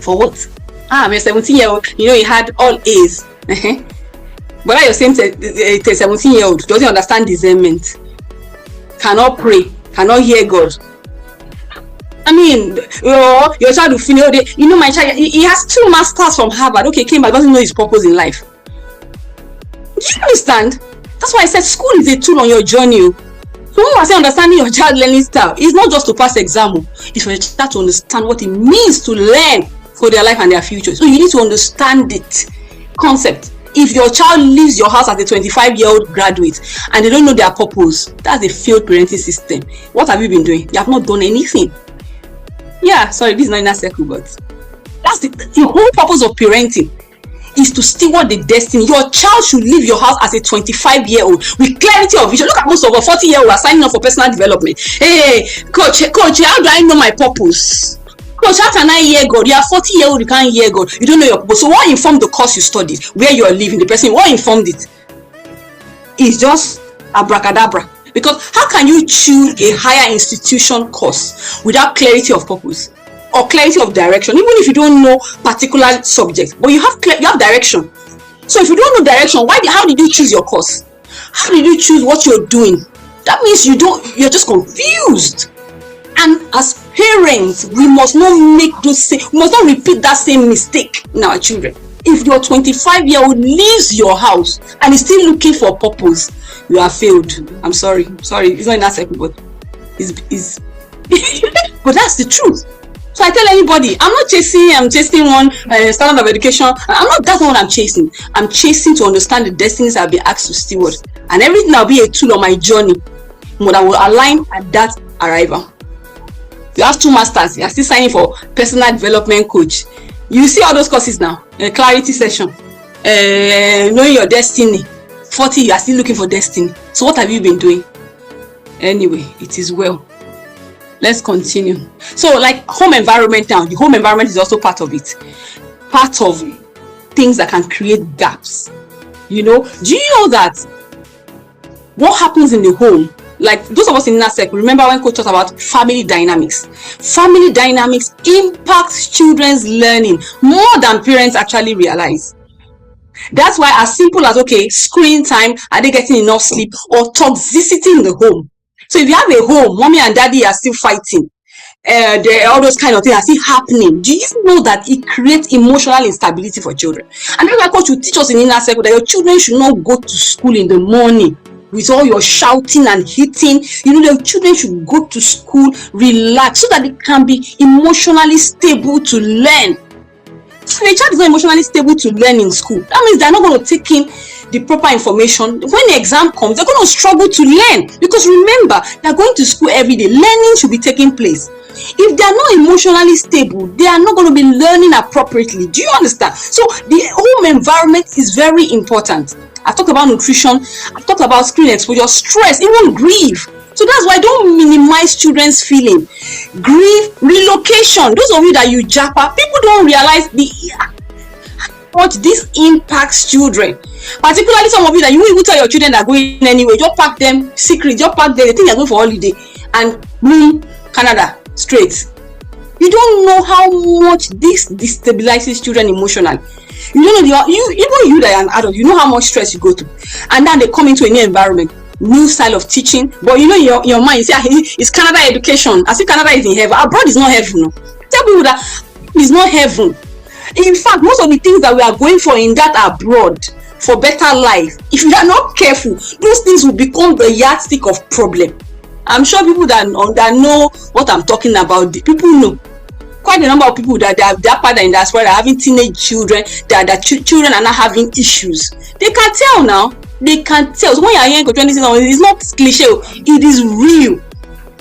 For what? I'm a 17-year-old. He had all A's. But you're saying a 17-year-old doesn't understand discernment, cannot pray, cannot hear God. I mean, your child will finish. My child, he has 2 masters from Harvard. Okay, came back, doesn't know his purpose in life. Do you understand? That's why I said school is a tool on your journey. So when I say understanding your child learning style, it's not just to pass exam. It's for your child to understand what it means to learn for their life and their future. So you need to understand it. Concept. If your child leaves your house as a 25-year-old graduate and they don't know their purpose, that's a failed parenting system. What have you been doing? You have not done anything. Yeah, sorry, this is not inner circle, but that's the whole purpose of parenting, is to steward the destiny. Your child should leave your house as a 25-year-old with clarity of vision. Look at most of our 40-year-olds are signing up for personal development. Hey, coach, how do I know my purpose? Coach, how can I hear God? You are 40-year-old, you can't hear God. You don't know your purpose. So what informed the course you studied, where you are living, the person, what informed it? It's just abracadabra. Because how can you choose a higher institution course without clarity of purpose or clarity of direction, even if you don't know particular subject, but you have direction? So if you don't know direction, how did you choose your course? How did you choose what you're doing? That means you're just confused. And as parents, we must not repeat that same mistake in our children. If your 25-year-old leaves your house and is still looking for purpose, you have failed. I'm sorry, it's not in that circle, but it's but that's the truth. So I tell anybody, I'm chasing one standard of education. That's not what I'm chasing. I'm chasing to understand the destinies I'll be asked to steward, and everything will be a tool on my journey that will align at that arrival. You have 2 masters, you are still signing for personal development coach. You see all those courses now, clarity session, knowing your destiny. 40, you are still looking for destiny. So what have you been doing? Anyway, it is well. Let's continue. So like home environment now, the home environment is also part of it. Part of things that can create gaps. Do you know that what happens in the home, like those of us in inner circle, remember when coach talked about family dynamics? Family dynamics impacts children's learning more than parents actually realize. That's why, as simple as screen time, are they getting enough sleep, or toxicity in the home. So if you have a home, mommy and daddy are still fighting, all those kind of things are still happening, do you know that it creates emotional instability for children? And that's why coach will teach us in inner circle that your children should not go to school in the morning with all your shouting and hitting. The children should go to school, relax, so that they can be emotionally stable to learn. If a child is not emotionally stable to learn in school, that means they're not going to take in the proper information. When the exam comes, they're going to struggle to learn, because remember, they're going to school every day. Learning should be taking place. If they are not emotionally stable, they are not going to be learning appropriately. Do you understand? So the home environment is very important. I've talked about nutrition, I've talked about screen exposure, stress, even grief. So that's why don't minimize children's feeling. Grief, relocation. Those of you that you japa, people don't realize what this impacts children. Particularly some of you that you even tell your children that are going anyway. Just pack them secret, just pack them. They think they're going for holiday, and boom, Canada straight. You don't know how much this destabilizes children emotionally. You don't know even you that are an adult, you know how much stress you go through, and then they come into a new environment, new style of teaching, but your mind, you say it's Canada education, as if Canada is in heaven. Abroad is not heaven. No. Tell people that it's not heaven. In fact, most of the things that we are going for in that abroad for better life, if you are not careful, those things will become the yardstick of problem. I'm sure people that know what I'm talking about, the people know. Quite a number of people that are part in diaspora are having teenage children, that children are not having issues. They can tell now. They can tell. So when you are hearing it's not cliche, it is real.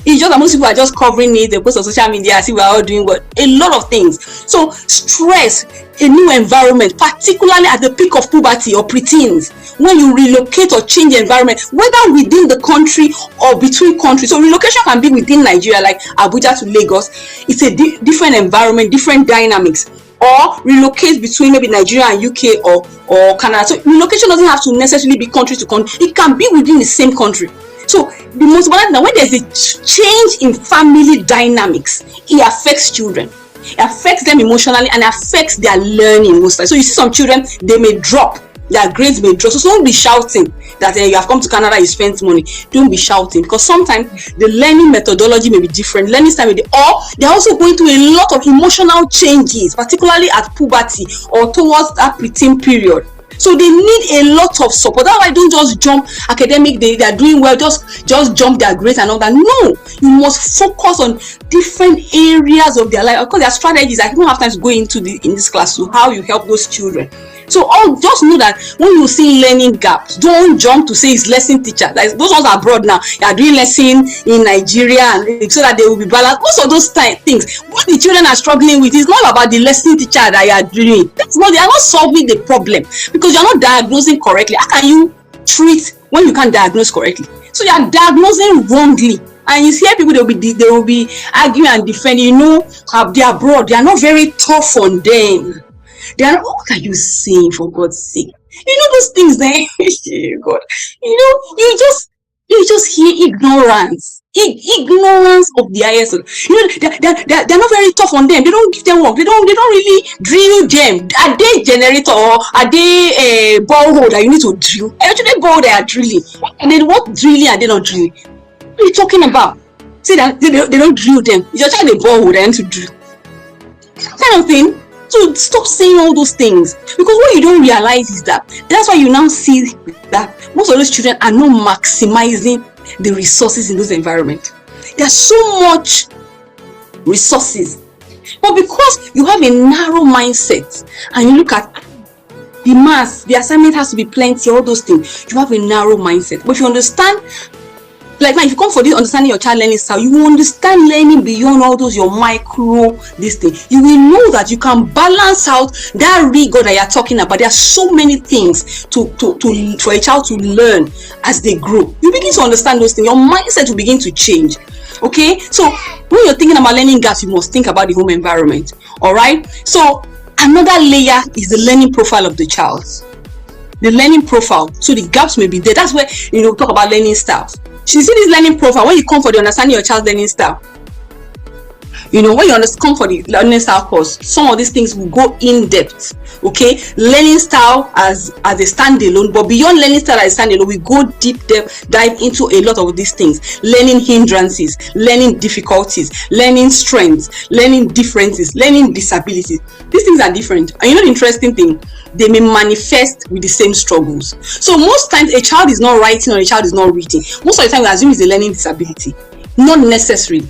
It's just that most people are just covering it. They post on social media, see we're all doing a lot of things. So stress, a new environment, particularly at the peak of puberty or preteens, when you relocate or change environment, whether within the country or between countries. So relocation can be within Nigeria, like Abuja to Lagos. It's a different environment, different dynamics. Or relocate between maybe Nigeria and UK or Canada. So relocation doesn't have to necessarily be country to country. It can be within the same country. So the most important thing, when there's a change in family dynamics, it affects children. It affects them emotionally and affects their learning most time. So you see some children, they may drop. Their grades may drop. So don't be shouting that you have come to Canada, you spent money. Don't be shouting, because sometimes the learning methodology may be different. Learning style may be, or they're also going through a lot of emotional changes, particularly at puberty or towards that preteen period. So they need a lot of support. That's why don't just jump academic, they are doing well, just jump their grades and all that. No, you must focus on different areas of their life. Of course, there are strategies. I don't have time to go into in this class, so how you help those children. So just know that when you see learning gaps, don't jump to say it's lesson teacher. Like those ones are abroad now. They are doing lesson in Nigeria, and so that they will be balanced. Most of those things, what the children are struggling with is not about the lesson teacher that you are doing. That's not. They are not solving the problem because you are not diagnosing correctly. How can you treat when you can't diagnose correctly? So you are diagnosing wrongly. And you hear people, they will be arguing and defending. You know, they are abroad. They are not very tough on them. They are not, what are you saying, for God's sake? You know those things there. God, you just hear ignorance. Ignorance of the highest. They're not very tough on them. They don't give them work. They don't really drill them. Are they generator or are they a borehole that you need to drill? Actually, borehole they are drilling. And then what drilling are they not drilling? What are you talking about? See that they don't drill them. It's just like a borehole they need to drill. Kind of thing. So stop saying all those things, because what you don't realize is that's why you now see that most of those children are not maximizing the resources in those environments. There's so much resources, but because you have a narrow mindset and you look at the mass, the assignment has to be plenty, all those things, you have a narrow mindset. But if you understand, like now, if you come for this understanding your child learning style, you will understand learning beyond all those your micro this thing. You will know that you can balance out that rigor that you're talking about. There are so many things for a child to learn as they grow. You begin to understand those things. Your mindset will begin to change. Okay, so when you're thinking about learning gaps, you must think about the home environment. All right. So another layer is the learning profile of the child. The learning profile. So the gaps may be there. That's where talk about learning styles. You see this learning profile when you come for the understanding your child's learning style. When you come for the learning style course, some of these things will go in depth. Okay, learning style as a standalone, but beyond learning style as a standalone, we go dive into a lot of these things: learning hindrances, learning difficulties, learning strengths, learning differences, learning disabilities. These things are different, and the interesting thing, they may manifest with the same struggles. So most times a child is not writing or a child is not reading. Most of the time we assume it's a learning disability. Not necessarily.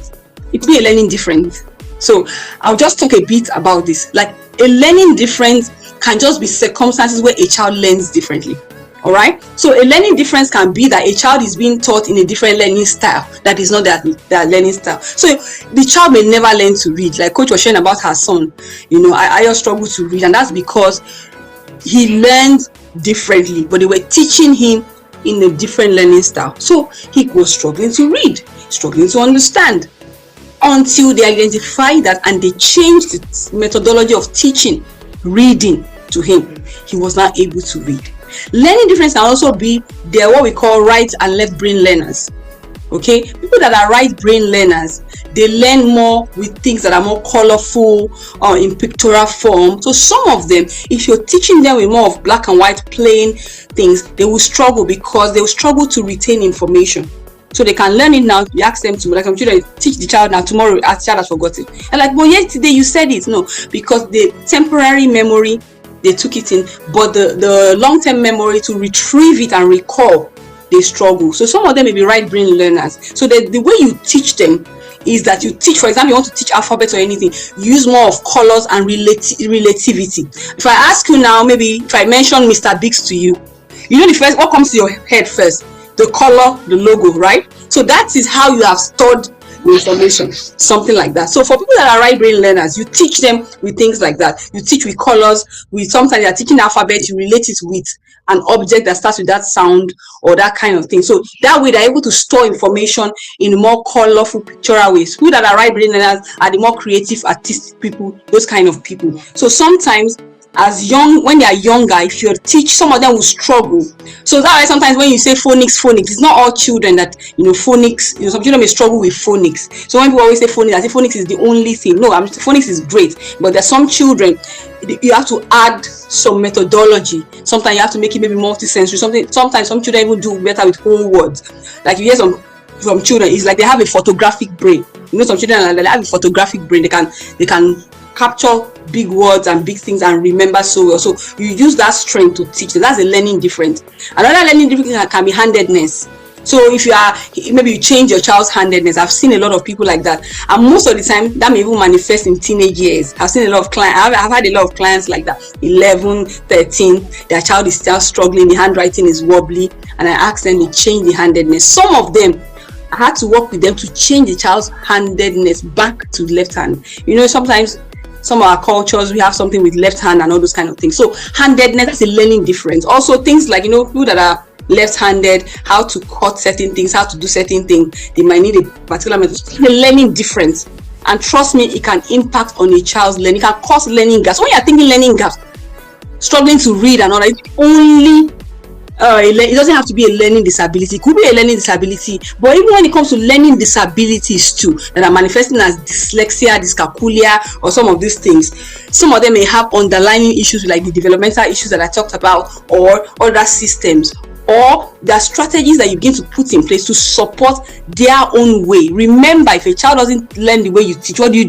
It could be a learning difference. So I'll just talk a bit about this. Like a learning difference can just be circumstances where a child learns differently. All right. So a learning difference can be that a child is being taught in a different learning style that is not that learning style. So the child may never learn to read. Like Coach was sharing about her son. I just struggle to read, and that's because he learned differently, but they were teaching him in a different learning style. So he was struggling to read, struggling to understand, until they identified that and they changed the methodology of teaching reading to him. He was not able to read. Learning difference can also be there what we call right and left brain learners. Okay, people that are right brain learners, they learn more with things that are more colorful or in pictorial form. So some of them, if you're teaching them with more of black and white plain things, they will struggle because they will struggle to retain information. So they can learn it now. You ask them to, like some children, teach the child now, tomorrow the child has forgotten. And like, well, yesterday you said it. No, because the temporary memory, they took it in, but the long-term memory to retrieve it and recall, they struggle. So some of them may be right brain learners. So the way you teach them is that you teach, for example, you want to teach alphabet or anything, use more of colors and relativity. If I ask you now, maybe if I mention Mr. Biggs to you, the first, what comes to your head first? The color, the logo, right? So that is how you have stored the information, something like that. So for people that are right brain learners, you teach them with things like that. You teach with colors, sometimes you are teaching alphabet, you relate it with an object that starts with that sound or that kind of thing. So that way they're able to store information in more colorful, pictorial ways. People that are right brain learners are the more creative, artistic people, those kind of people. So sometimes when they are younger, if you teach, some of them will struggle. So that's why sometimes when you say phonics, it's not all children that phonics. Some children may struggle with phonics. So when people always say phonics, I say phonics is the only thing. No, phonics is great, but there's some children you have to add some methodology. Sometimes you have to make it maybe multi-sensory. Sometimes some children even do better with whole words. Like you hear from children, it's like they have a photographic brain. Some children they have a photographic brain. They can capture big words and big things and remember so well. So you use that strength to teach them. That's a learning difference. Another learning difference can be handedness. So if you are, maybe you change your child's handedness. I've seen a lot of people like that, and most of the time that may even manifest in teenage years. I've seen a lot of clients, I've had a lot of clients like that, 11, 13, their child is still struggling, the handwriting is wobbly, and I asked them to change the handedness. Some of them, I had to work with them to change the child's handedness back to left hand. Sometimes some of our cultures, we have something with left hand and all those kind of things. So handedness is a learning difference. Also things like, people that are left-handed, how to cut certain things, how to do certain things, they might need a particular method. It's a learning difference, and trust me, it can impact on a child's learning. It can cause learning gaps. When you're thinking learning gaps, struggling to read and all that, it doesn't have to be a learning disability. It could be a learning disability, but even when it comes to learning disabilities too, that are manifesting as dyslexia, dyscalculia, or some of these things, some of them may have underlying issues like the developmental issues that I talked about, or other systems, or there are strategies that you begin to put in place to support their own way. Remember, if a child doesn't learn the way you teach, what do? You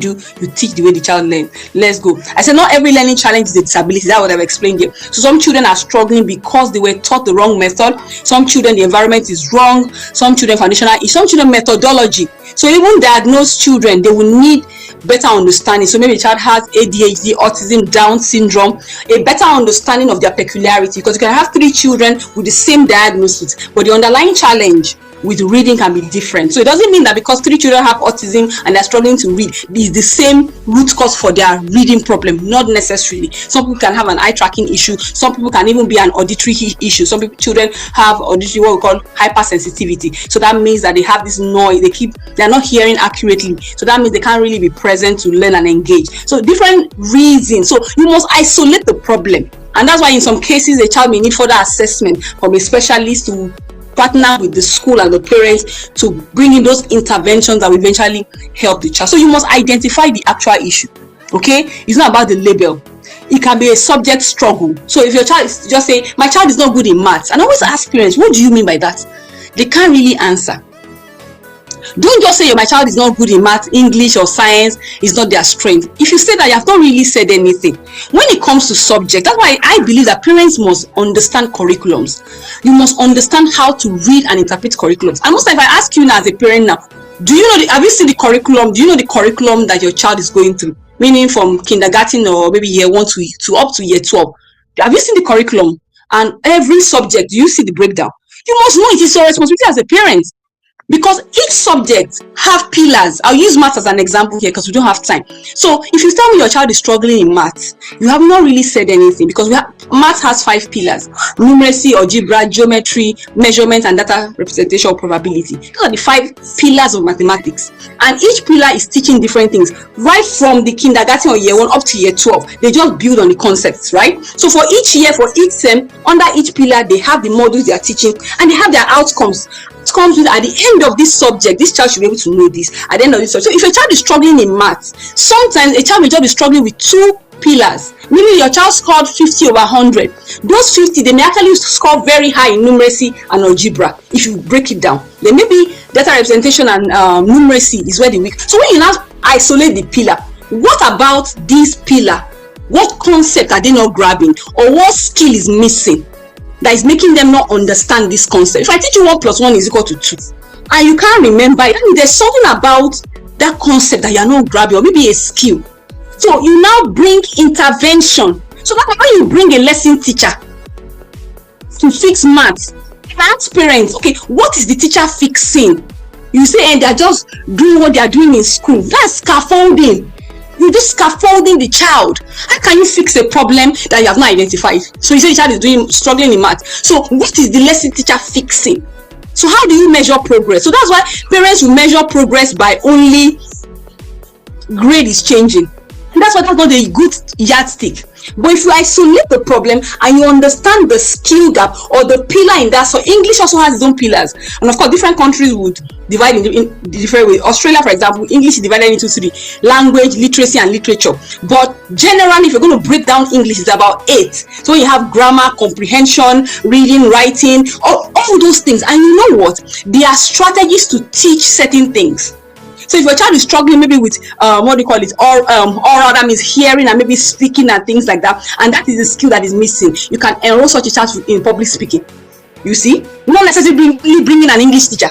teach the way the child learns. Let's go. I said not every learning challenge is a disability. That's what I've explained here. So some children are struggling because they were taught the wrong method. Some children, the environment is wrong. Some children, foundational. Some children, methodology. So even diagnosed children, they will need better understanding. So maybe a child has ADHD, autism, Down syndrome, a better understanding of their peculiarity, because you can have 3 children with the same diagnosis, but the underlying challenge with reading can be different. So it doesn't mean that because 3 children have autism and they're struggling to read, is the same root cause for their reading problem. Not necessarily. Some people can have an eye tracking issue. Some people can even be an auditory issue. Some children have auditory, what we call hypersensitivity. So that means that they have this noise. They're not hearing accurately. So that means they can't really be present to learn and engage. So different reasons. So you must isolate the problem. And that's why in some cases a child may need further assessment from a specialist to partner with the school and the parents to bring in those interventions that will eventually help the child. So you must identify the actual issue. Okay, it's not about the label. It can be a subject struggle. So if your child is just say, my child is not good in maths, and I always ask parents, what do you mean by that? They can't really answer. Don't just say my child is not good in math, English, or science is not their strength. If you say that, you have not really said anything. When it comes to subject, that's why I believe that parents must understand curriculums. You must understand how to read and interpret curriculums. And most if I ask you now as a parent now, have you seen the curriculum? Do you know the curriculum that your child is going through? Meaning from kindergarten or maybe year 1 to up to year 12. Have you seen the curriculum? And every subject, do you see the breakdown? You must know it is your responsibility as a parent. Because each subject have pillars. I'll use maths as an example here because we don't have time. So if you tell me your child is struggling in maths, you have not really said anything, because maths has 5 pillars: numeracy, algebra, geometry, measurement, and data representation or probability. Those are the 5 pillars of mathematics. And each pillar is teaching different things. Right from the kindergarten or year 1 up to year 12, they just build on the concepts, right? So for each year, for each term, under each pillar, they have the modules they are teaching and they have their outcomes. Comes with, at the end of this subject, this child should be able to know this at the end of this subject. So if a child is struggling in maths, sometimes a child may just be struggling with 2 pillars. Maybe your child scored 50 over 100. Those 50, they may actually score very high in numeracy and algebra. If you break it down, then maybe data representation and numeracy is where the weak. So when you now isolate the pillar, what about this pillar? What concept are they not grabbing, or what skill is missing that is making them not understand this concept? If I teach you 1 + 1 is equal to 2 and you can't remember it, I mean, there's something about that concept that you're not grabbing, or maybe a skill. So you now bring intervention. So that's why you bring a lesson teacher to fix maths. Ask parents, okay, what is the teacher fixing? You say, and they're just doing what they're doing in school. That's scaffolding. You're just scaffolding the child. How can you fix a problem that you have not identified? So you say the child is struggling in math. So what is the lesson teacher fixing? So how do you measure progress? So that's why parents will measure progress by only grade is changing. And that's why that's not a good yardstick. But if you isolate the problem and you understand the skill gap or the pillar in that, so English also has its own pillars, and of course different countries would divide in different ways. Australia, for example, English is divided into 3: language, literacy, and literature. But generally, if you're going to break down English, it's about 8. So you have grammar, comprehension, reading, writing, all those things. And you know what? There are strategies to teach certain things. So if your child is struggling maybe with oral, that means hearing and maybe speaking and things like that, and that is the skill that is missing, you can enroll such a child in public speaking. You see, not necessarily bringing an English teacher.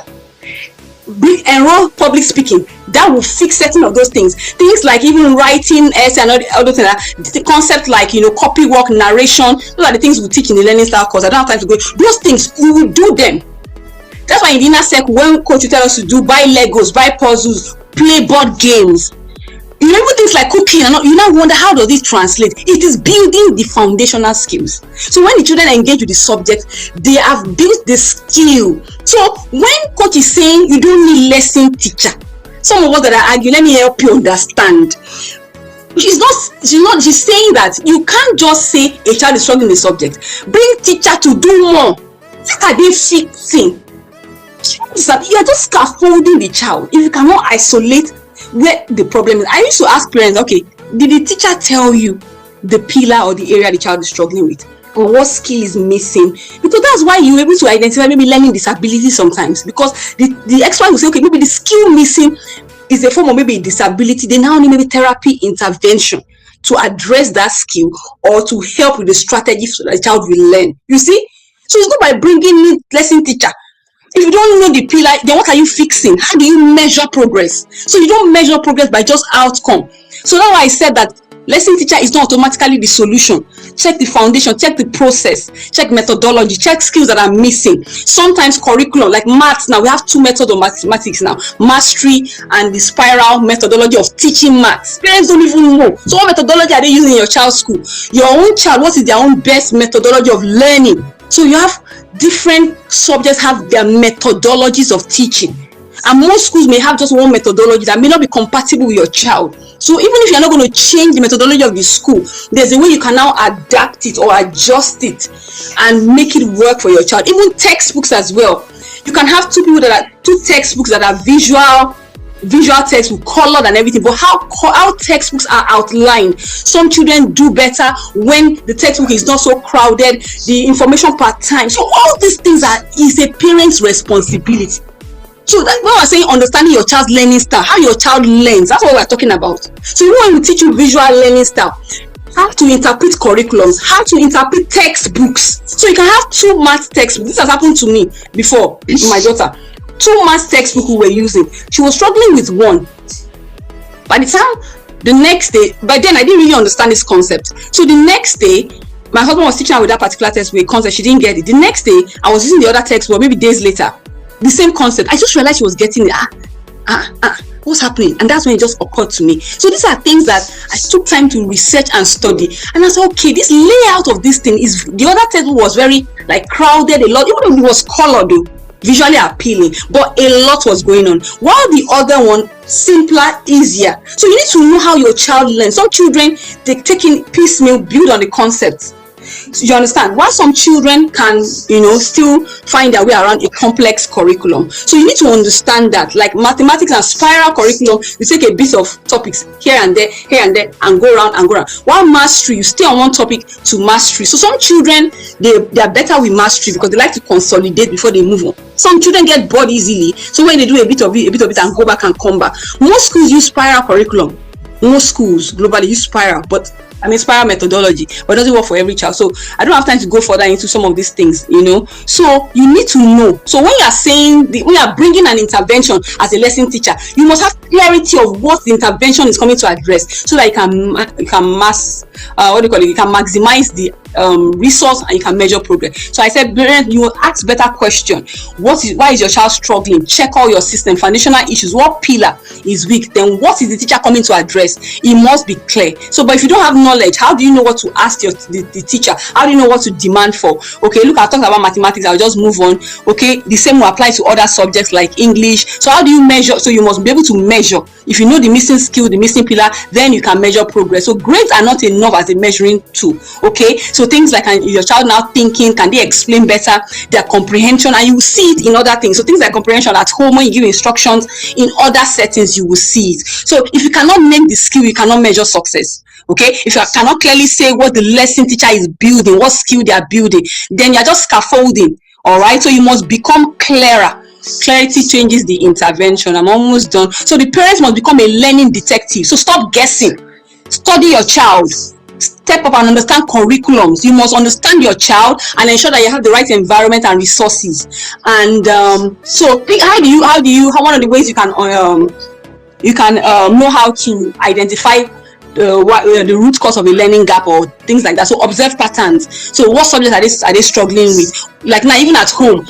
Enroll public speaking. That will fix certain of those things. Things like even writing essay and all those things. The concept like copy work, narration. Those are the things we teach in the learning style course. I don't have time to go. Those things we will do them. That's why in the inner circle, when coach will tell us to do buy Legos, buy puzzles, play board games. Even things like cooking, you now wonder how does it translate. It is building the foundational skills. So when the children engage with the subject, they have built the skill. So when coach is saying you don't need lesson teacher, some of us that are arguing, let me help you understand. She's saying that you can't just say a child is struggling with the subject. Bring teacher to do more. What are they fixing? You are just scaffolding the child. If you cannot isolate where the problem is. I used to ask parents, okay, did the teacher tell you the pillar or the area the child is struggling with, or what skill is missing? Because that's why you're able to identify maybe learning disability sometimes, because the expert will say, okay, maybe the skill missing is a form of maybe a disability. They now need maybe therapy intervention to address that skill or to help with the strategy so that the child will learn. You see? So it's not by bringing in lesson teacher. If you don't know the pillar, then what are you fixing? How do you measure progress? So you don't measure progress by just outcome. So that's why I said that lesson teacher is not automatically the solution. Check the foundation, check the process, check methodology, check skills that are missing. Sometimes curriculum, like maths, now we have two methods of mathematics now, mastery and the spiral methodology of teaching maths. Parents don't even know. So what methodology are they using in your child's school? Your own child, what is their own best methodology of learning? So you have different subjects have their methodologies of teaching, and most schools may have just one methodology that may not be compatible with your child. So even if you're not going to change the methodology of the school, there's a way you can now adapt it or adjust it and make it work for your child. Even textbooks as well. You can have two textbooks that are visual text with color and everything, but how textbooks are outlined. Some children do better when the textbook is not so crowded, the information part time. So all these things is a parent's responsibility. So that's why we're saying understanding your child's learning style, how your child learns. That's what we're talking about. So when we teach you visual learning style, how to interpret curriculums, how to interpret textbooks. So you can have two math textbooks. This has happened to me before with my daughter. Two math textbooks we were using. She was struggling with one. By the time the next day, by then I didn't really understand this concept. So the next day, my husband was teaching her with that particular textbook concept. She didn't get it. The next day, I was using the other textbook, maybe days later. The same concept. I just realized she was getting it. What's happening? And that's when it just occurred to me. So these are things that I took time to research and study. And I said, okay, this layout of this thing is, the other textbook was very like crowded a lot, even though it was colored though, visually appealing, but a lot was going on, while the other one simpler, easier. So you need to know how your child learns. Some children, they take in piecemeal, build on the concepts. So you understand? While some children can, still find their way around a complex curriculum. So you need to understand that, like mathematics and spiral curriculum, you take a bit of topics here and there, and go around and go around. While mastery, you stay on one topic to mastery. So some children, they are better with mastery because they like to consolidate before they move on. Some children get bored easily. So when they do a bit of it and go back and come back. Most schools use spiral curriculum. Most schools globally use spiral, spiral methodology, but it doesn't work for every child. So I don't have time to go further into some of these things, So you need to know. So when you are saying, when you are bringing an intervention as a lesson teacher, you must have clarity of what the intervention is coming to address, so that you can maximize the resource and you can measure progress. So I said, parents, you will ask better question. Why is your child struggling? Check all your system, foundational issues. What pillar is weak? Then what is the teacher coming to address? It must be clear. So, but if you don't have knowledge, how do you know what to ask the teacher? How do you know what to demand for? Okay, look, I talked about mathematics. I'll just move on. Okay, the same will apply to other subjects like English. So how do you measure? So you must be able to measure. If you know the missing skill, the missing pillar, then you can measure progress. So grades are not enough as a measuring tool. Okay, so things like your child now thinking, can they explain better their comprehension? And you will see it in other things. So things like comprehension at home, when you give instructions, in other settings you will see it. So if you cannot name the skill, you cannot measure success. Okay, if you cannot clearly say what the lesson teacher is building, what skill they are building, then you're just scaffolding. All right, so you must become clearer. Clarity changes the intervention. I'm almost done. So the parents must become a learning detective. So stop guessing. Study your child. step up and understand curriculums. You must understand your child and ensure that you have the right environment and resources. And so one of the ways you can know how to identify the root cause of a learning gap or things like that. So observe patterns. So what subjects are they struggling with? Like now, even at home,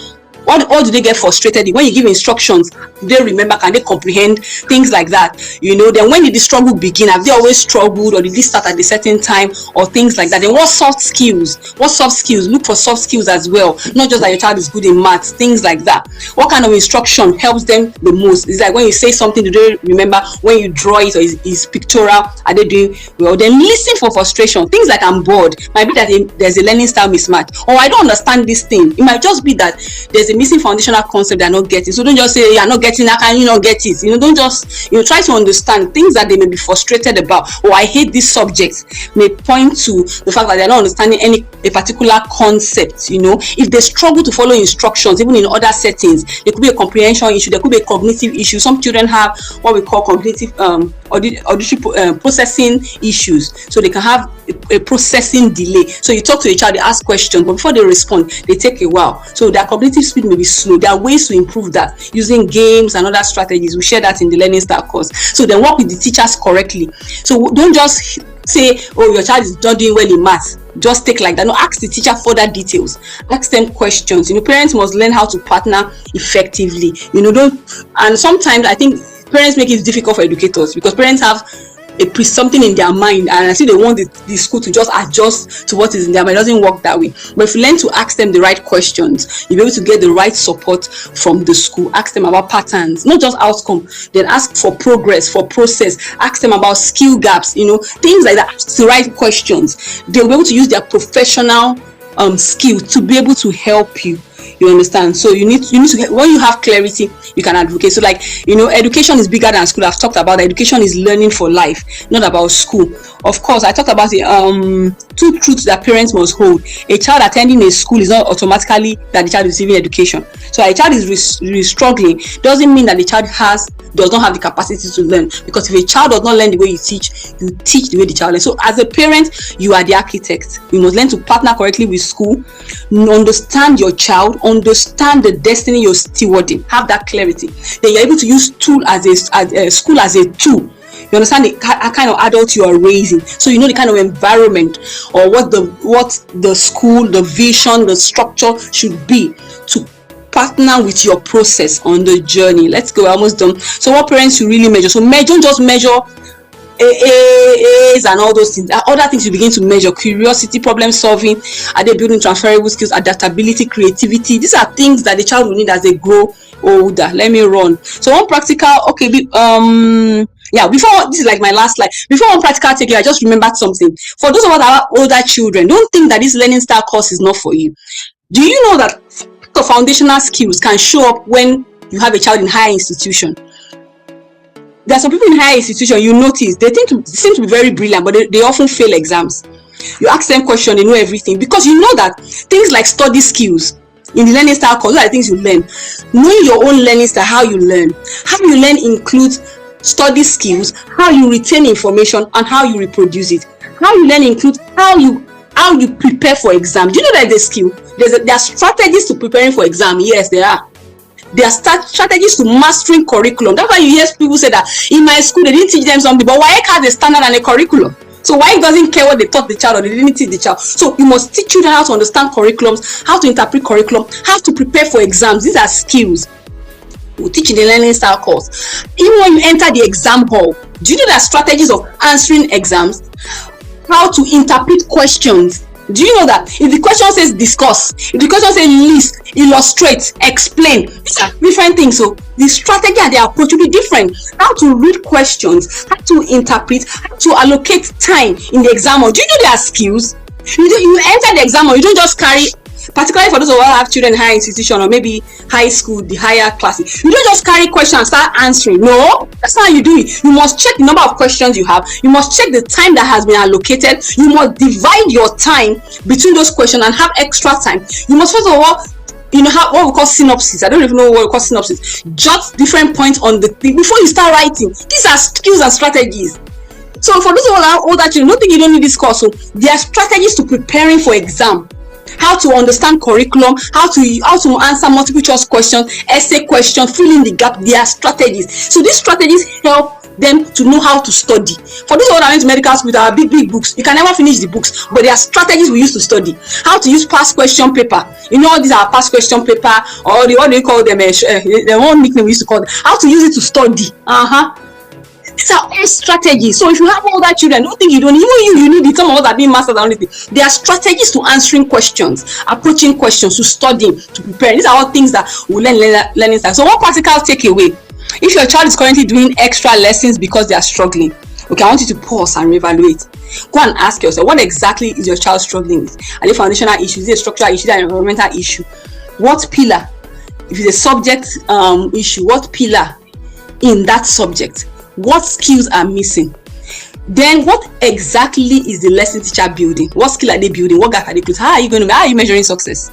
what do they get frustrated in? When you give instructions, do they remember? Can they comprehend? Things like that. Then when did the struggle begin? Have they always struggled, or did they start at a certain time, or things like that? Then what soft skills? Look for soft skills as well. Not just that your child is good in maths, things like that. What kind of instruction helps them the most? It's like when you say something, do they remember? When you draw it, or is pictorial, are they doing well? Then listen for frustration. Things like I'm bored. Might be that there's a learning style mismatch, or I don't understand this thing. It might just be that there's a missing foundational concept they're not getting. So don't just say you're not getting, how can you not get it? Don't just try to understand things that they may be frustrated about. Or I hate this subject may point to the fact that they're not understanding a particular concept. If they struggle to follow instructions, even in other settings, there could be a comprehension issue, there could be a cognitive issue. Some children have what we call cognitive auditory processing issues, so they can have a processing delay. So you talk to a child, they ask questions, but before they respond, they take a while. So their cognitive speed may be slow. There are ways to improve that using games and other strategies. We share that in the Learning Style course. So then work with the teachers correctly. So don't just say, oh, your child is not doing well in math. Just take like that. No, ask the teacher further details. Ask them questions. Parents must learn how to partner effectively. And sometimes I think parents make it difficult for educators, because parents have something in their mind, and I see they want the school to just adjust to what is in their mind. It doesn't work that way. But if you learn to ask them the right questions, you'll be able to get the right support from the school. Ask them about patterns, not just outcome. Then ask for progress, for process. Ask them about skill gaps, things like that. Ask the right questions. They'll be able to use their professional skill to be able to help you. You understand? So you need to, when you have clarity, you can advocate. So education is bigger than school. I've talked about that. Education is learning for life, not about school. Of course, I talked about the two truths that parents must hold. A child attending a school is not automatically that the child is receiving education. So a child is struggling doesn't mean that the child does not have the capacity to learn, because if a child does not learn the way you teach the way the child learns. So as a parent, you are the architect. You must learn to partner correctly with school, understand your child, understand the destiny you're stewarding, have that clarity. Then you're able to use school as a tool. You understand the kind of adult you are raising, so you know the kind of environment or what the school, the vision, the structure should be to partner with your process on the journey. Let's go, almost done. So what parents should really measure? So don't just measure A's and all those things. Other things you begin to measure: curiosity, problem solving. Are they building transferable skills? Adaptability, creativity. These are things that the child will need as they grow older. Let me run. So one practical, before this is like my last slide. Before one practical takeaway, I just remembered something. For those of us that have older children, don't think that this Learning Style course is not for you. Do you know that foundational skills can show up when you have a child in higher institution? There are some people in higher institution, you notice they seem to be very brilliant, but they often fail exams. You ask them questions, they know everything, because you know that things like study skills in the Learning Style course, those are things you learn. Knowing your own learning style, how you learn includes study skills, how you retain information, and how you reproduce it. How you learn includes how you prepare for exam. Do you know that there's a skill? There are strategies to preparing for exam. Yes, there are. There are strategies to mastering curriculum. That's why you hear people say that in my school they didn't teach them something, but WAEC has a standard and a curriculum. So WAEC doesn't care what they taught the child or they didn't teach the child. So you must teach children how to understand curriculums, how to interpret curriculum, how to prepare for exams. These are skills we'll teach in the Learning Style course. Even when you enter the exam hall, do you know there are strategies of answering exams? How to interpret questions. Do you know that if the question says discuss, if the question says list, illustrate, explain, these are different things. So the strategy and the approach will be different. How to read questions, how to interpret, how to allocate time in the exam. Do you know there are skills? You enter the exam, you don't just carry, particularly for those who have children in higher institution or maybe high school, the higher classes. You don't just carry questions and start answering. No, that's not how you do it. You must check the number of questions you have. You must check the time that has been allocated. You must divide your time between those questions and have extra time. You must first of all, have what we call synopsis. I don't even know what we call synopsis. Jot different points on the thing before you start writing. These are skills and strategies. So for those who are older children, don't think you don't need this course. So there are strategies to preparing for exam. How to understand curriculum, how to answer multiple choice questions, essay questions, fill in the gap. There are strategies. So these strategies help them to know how to study. For those who are into medical school with our big books, you can never finish the books, but there are strategies we use to study. How to use past question paper. You know, these are past question paper, or what do you call them? The one nickname we used to call them. How to use it to study. These are all strategies. So if you have older children, don't think you don't, even you need it. Some of us are being masters and everything. There are strategies to answering questions, approaching questions, to studying, to preparing. These are all things that we learning style. So one practical takeaway: if your child is currently doing extra lessons because they are struggling, okay, I want you to pause and reevaluate. Go and ask yourself, what exactly is your child struggling with? Are they foundational issues? Is it a structural issue? Is it an environmental issue? What pillar? If it's a subject issue, what pillar in that subject? What skills are missing? Then what exactly is the lesson teacher building? What skill are they building? What gap are they closing? How are you measuring success?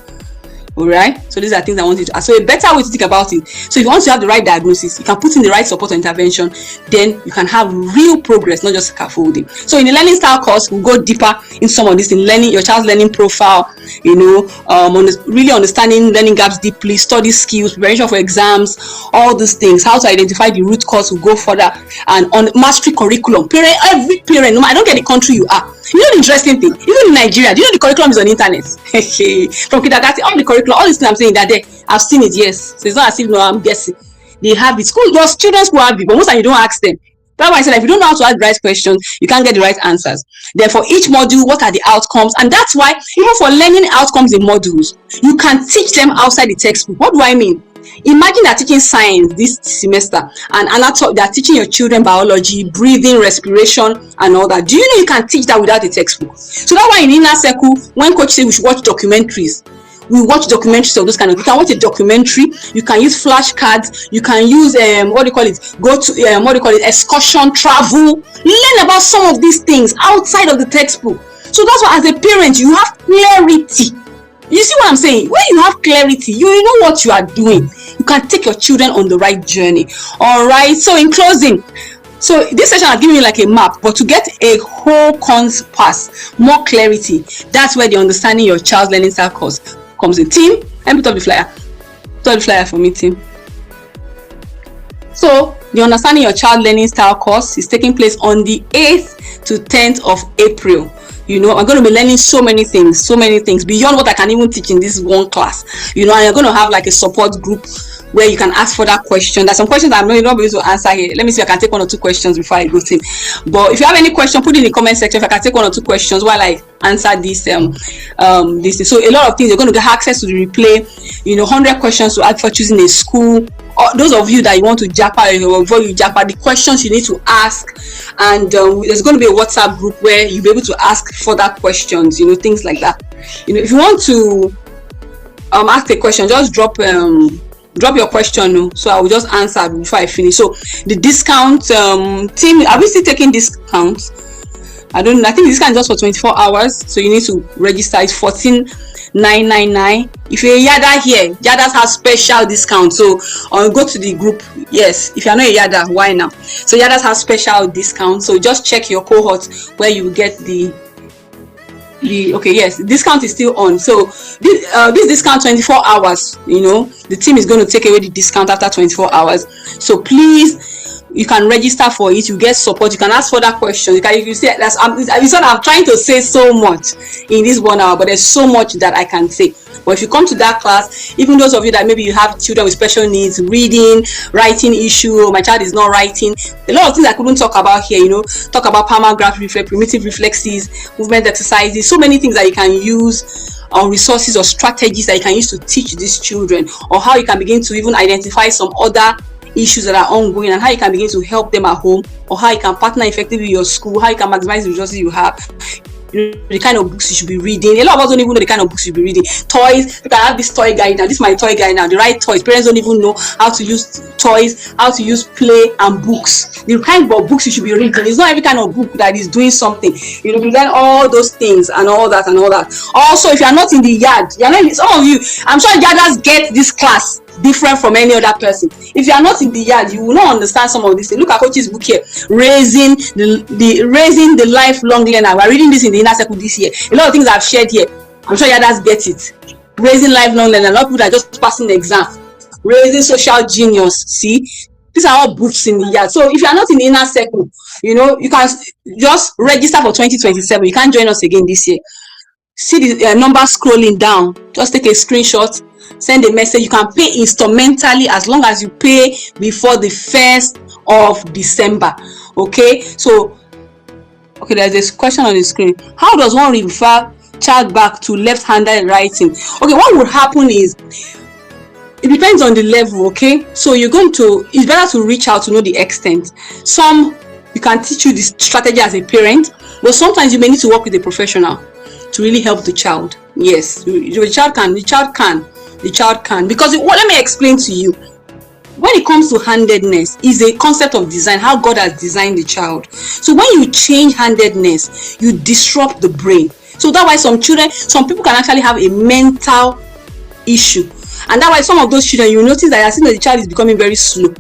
All right, so these are things I want you to ask. So a better way to think about it: so if you want to have the right diagnosis, you can put in the right support or intervention, then you can have real progress, not just scaffolding. So in the learning style course, we'll go deeper in some of this, in learning your child's learning profile, really understanding learning gaps deeply, study skills, preparation for exams, all these things, how to identify the root cause. We'll go further, and on mastery curriculum. Every parent, no matter, I don't get the country you are. You know the interesting thing, even in Nigeria, do you know the curriculum is on the internet? From kindergarten, all the curriculum, all these things I'm saying that there, I've seen it, yes. So it's not as if I'm guessing. They have it. School, those children's school have it, but most of you don't ask them. That's why I said, if you don't know how to ask the right questions, you can't get the right answers. Then for each module, what are the outcomes? And that's why, even for learning outcomes in modules, you can teach them outside the textbook. What do I mean? Imagine they're teaching science this semester, and they're teaching your children biology, breathing, respiration, and all that. Do you know you can teach that without a textbook? So that's why in Inner Circle, when coach says we should watch documentaries, we watch documentaries of those kind of. You can watch a documentary. You can use flashcards. You can use excursion, travel. Learn about some of these things outside of the textbook. So that's why, as a parent, you have clarity. You see what I'm saying? When you have clarity, you know what you are doing. You can take your children on the right journey. All right. So in closing, so this session has given you like a map, but to get a whole compass, more clarity, that's where the understanding your child's learning style course comes in. Team, let me put up the flyer. Put up the flyer for me, team. So the understanding your child learning style course is taking place on the 8th to 10th of April. I'm going to be learning so many things beyond what I can even teach in this one class. And you're going to have like a support group where you can ask further questions. There's some questions I'm not able to answer here. Let me see if I can take 1 or 2 questions before I go to him. But if you have any question, put it in the comment section. If I can take 1 or 2 questions while I answer this this. So a lot of things, you're going to get access to the replay. 100 questions to add for choosing a school. Those of you that you want to JAPA, before you JAPA, the questions you need to ask, and there's going to be a WhatsApp group where you'll be able to ask further questions, things like that. If you want to ask a question, just drop your question, so I will just answer before I finish. So the discount team, are we still taking discounts? I think the discount is just for 24 hours, so you need to register. It's 14,999. If you're a Yada here, Yadas has special discount, so go to the group. Yes, if you're not a Yada, why now? So Yadas has special discount, so just check your cohort where you get the okay, yes, the discount is still on. So this discount 24 hours, the team is going to take away the discount after 24 hours. So please, you can register for it. You get support. You can ask further questions. You see, I'm trying to say so much in this 1 hour, but there's so much that I can say. But if you come to that class, even those of you that maybe you have children with special needs, reading, writing issue, or my child is not writing, a lot of things I couldn't talk about here, talk about palmar graph reflex, primitive reflexes, movement exercises, so many things that you can use, or resources or strategies that you can use to teach these children, or how you can begin to even identify some other issues that are ongoing, and how you can begin to help them at home, or how you can partner effectively with your school, how you can maximize the resources you have. The kind of books you should be reading. A lot of us don't even know the kind of books you should be reading. Toys, you can have this toy guide now. This is my toy guide now. The right toys. Parents don't even know how to use toys, how to use play and books. The kind of books you should be reading. It's not every kind of book that is doing something. You learn all those things and all that and all that. Also, if you are not in the yard, some of you, I'm sure Yadas get this class. different from any other person. If you are not in the yard, you will not understand some of this. Look at Coach's book here, raising the lifelong learner. We're reading this in the inner circle this year. A lot of things I've shared here, I'm sure others get it. Raising lifelong learner. A lot of people are just passing the exam. Raising social genius. See, these are all books in the yard. So if you are not in the inner circle, you can just register for 2027. You can't join us again this year. See the number scrolling down. Just take a screenshot, send a message. You can pay instrumentally as long as you pay before the 1st of December. Okay, so there's this question on the screen. How does one refer child back to left-handed writing? Okay, what would happen is, it depends on the level. Okay, so it's better to reach out to know the extent. Some you can teach you this strategy as a parent, but sometimes you may need to work with a professional to really help the child. Yes, the child can, because let me explain to you. When it comes to handedness, is a concept of design, how God has designed the child. So when you change handedness, you disrupt the brain. So that's why some people can actually have a mental issue, and that's why some of those children, you notice that the child is becoming very slow,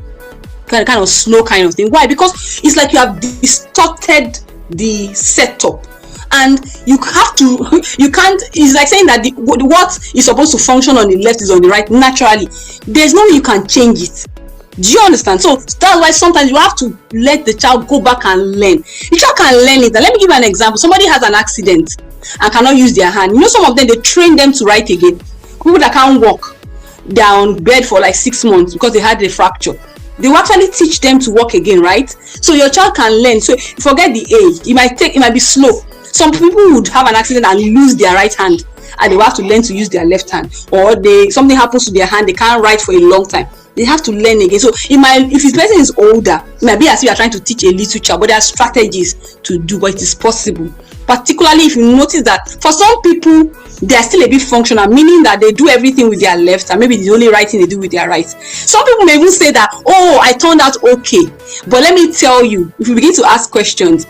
kind of slow kind of thing. Why? Because it's like you have distorted the setup. And you can't, it's like saying that what is supposed to function on the left is on the right naturally. There's no way you can change it. Do you understand? So that's why sometimes you have to let the child go back and learn. The child can learn it. And let me give you an example. Somebody has an accident and cannot use their hand. Some of them, they train them to write again. People that can't walk, they're on bed for like 6 months because they had a fracture. They will actually teach them to walk again, right? So your child can learn. So forget the age. It might be slow. Some people would have an accident and lose their right hand, and they will have to learn to use their left hand. Or something happens to their hand, they can't write for a long time. They have to learn again. So if this person is older, it might be as if you are trying to teach a little child, but there are strategies to do, but it is possible. Particularly if you notice that for some people, they are still a bit functional, meaning that they do everything with their left, and maybe the only writing they do with their right. Some people may even say that, I turned out okay. But let me tell you, if you begin to ask questions,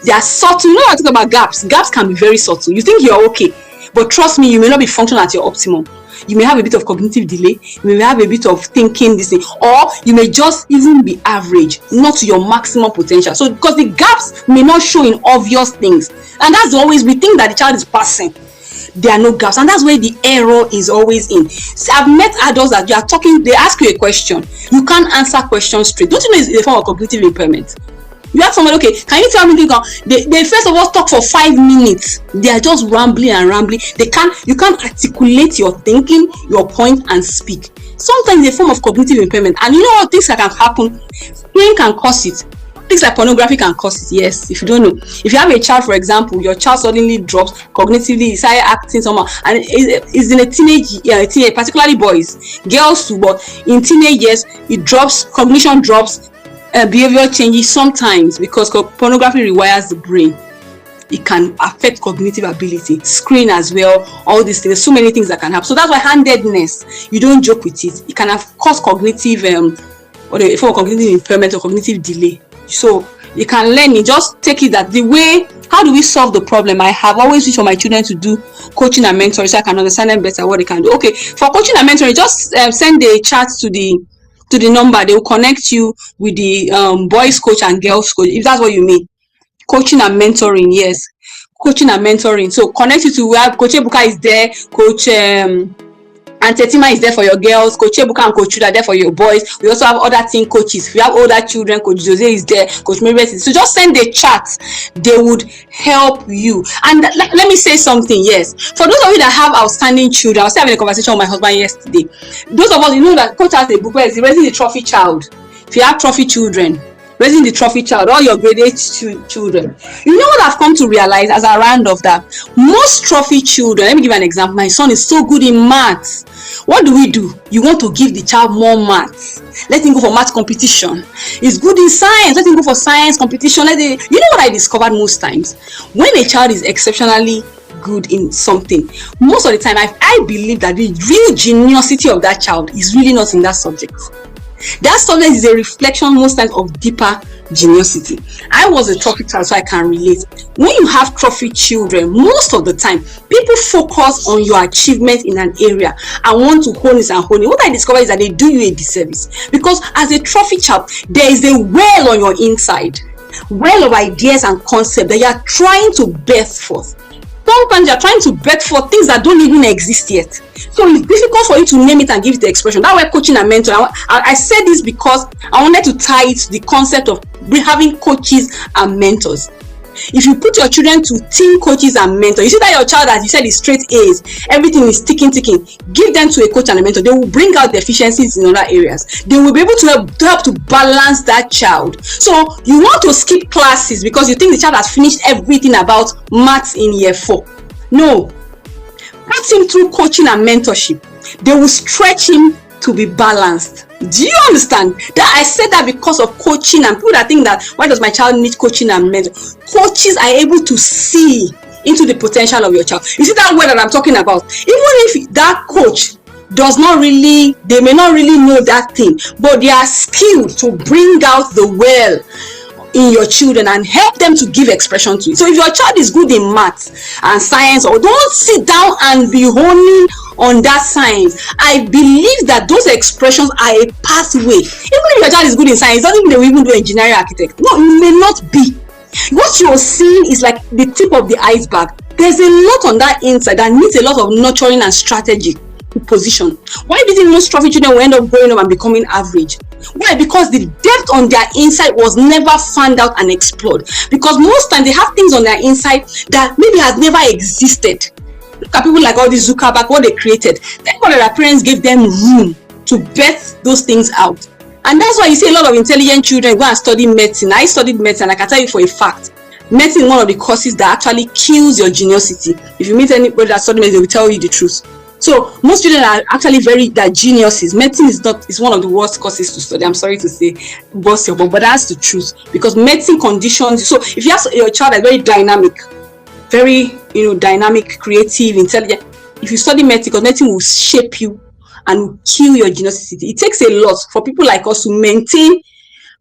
they are subtle. I talk about gaps. Gaps can be very subtle. You think you're okay, but trust me, you may not be functional at your optimum. You may have a bit of cognitive delay. You may have a bit of thinking this thing, or you may just even be average, not to your maximum potential. So because the gaps may not show in obvious things, and that's always, we think that the child is passing. There are no gaps, and that's where the error is always in. So I've met adults that you are talking, they ask you a question, you can't answer questions straight. Don't you know it's a form of cognitive impairment? You ask somebody, okay, can you tell me they first of all talk for 5 minutes. They are just rambling. You can't articulate your thinking, your point, and speak. Sometimes it's a form of cognitive impairment. And you know what things that can happen? Pain can cause it. Things like pornography can cause it. Yes, if you don't know. If you have a child, for example, your child suddenly drops cognitively, started acting somehow, and is in a teenage, particularly boys, girls too, but in teenage years, it drops, cognition drops, behavior changes sometimes, because pornography rewires the brain. It can affect cognitive ability, screen as well, all these things. So many things that can happen. So that's why handedness, you don't joke with it. It can have cause cognitive for cognitive impairment or cognitive delay. So you can learn it. Just take it that the way. How do we solve the problem? I have always wished for my children to do coaching and mentoring so I can understand them better, what they can do. Okay, for coaching and mentoring, just send the chat to the number. They will connect you with the boys coach and girls coach, if that's what you mean. Coaching and mentoring, yes, coaching and mentoring. So connect you to where Coach Ebuka is there, Coach Antetima is there for your girls, Coach Ebuka and Coach Judah are there for your boys. We also have other team coaches. If you have older children, Coach Jose is there, Coach Mary is. So just send the chat. They would help you. And let me say something. Yes, for those of you that have outstanding children, I was having a conversation with my husband yesterday. Those of us, you know that Coach has a book where he's raising the trophy child. If you have trophy children, raising the trophy child, all your grade 8 children. You know what I've come to realize as a round of that? Most trophy children, let me give you an example. My son is so good in maths. What do? You want to give the child more maths. Let him go for math competition. He's good in science. Let him go for science competition. You know what I discovered most times? When a child is exceptionally good in something, most of the time I believe that the real geniusity of that child is really not in that subject. That subject is a reflection most times of deeper geniosity. I was a trophy child, so I can relate. When you have trophy children, most of the time, people focus on your achievement in an area and want to hone it and hone it. What I discovered is that they do you a disservice, because as a trophy child, there is a well on your inside, well of ideas and concepts that you are trying to birth forth. Sometimes you're trying to bet for things that don't even exist yet. So it's difficult for you to name it and give it the expression. That's why coaching and mentoring. I said this because I wanted to tie it to the concept of having coaches and mentors. If you put your children to team coaches and mentors, you see that your child, as you said, is straight A's, everything is ticking. Give them to a coach and a mentor. They will bring out deficiencies in other areas. They will be able to help to balance that child. So you want to skip classes because you think the child has finished everything about maths in year 4. No. Put him through coaching and mentorship. They will stretch him to be balanced. Do you understand? That I said that because of coaching, and people that think that why does my child need coaching and mentor? Coaches are able to see into the potential of your child. You see that word that I'm talking about? Even if that coach does not really, they may not really know that thing, but they are skilled to bring out the well in your children and help them to give expression to it. So if your child is good in maths and science, or don't sit down and be honing on that science, I believe that those expressions are a pathway. Even if your child is good in science, doesn't mean they will even do engineering, architect. No, it may not be. What you're seeing is like the tip of the iceberg. There's a lot on that inside that needs a lot of nurturing and strategy position. Why did most trophy children will end up growing up and becoming average? Why? Because the depth on their inside was never found out and explored. Because most times they have things on their inside that maybe has never existed. Look at people like all these Zuckerberg, what they created. Thank God that their parents gave them room to birth those things out. And that's why you see a lot of intelligent children go and study medicine. I studied medicine, I can tell you for a fact. Medicine is one of the courses that actually kills your geniusity. If you meet anybody that studies medicine, they will tell you the truth. So most children are actually they're geniuses. Medicine is one of the worst courses to study. I'm sorry to say, but that's the truth. Because medicine conditions. So if you have your child that's very dynamic, very dynamic, creative, intelligent, if you study medicine, because medicine will shape you and kill your geniusity. It takes a lot for people like us to maintain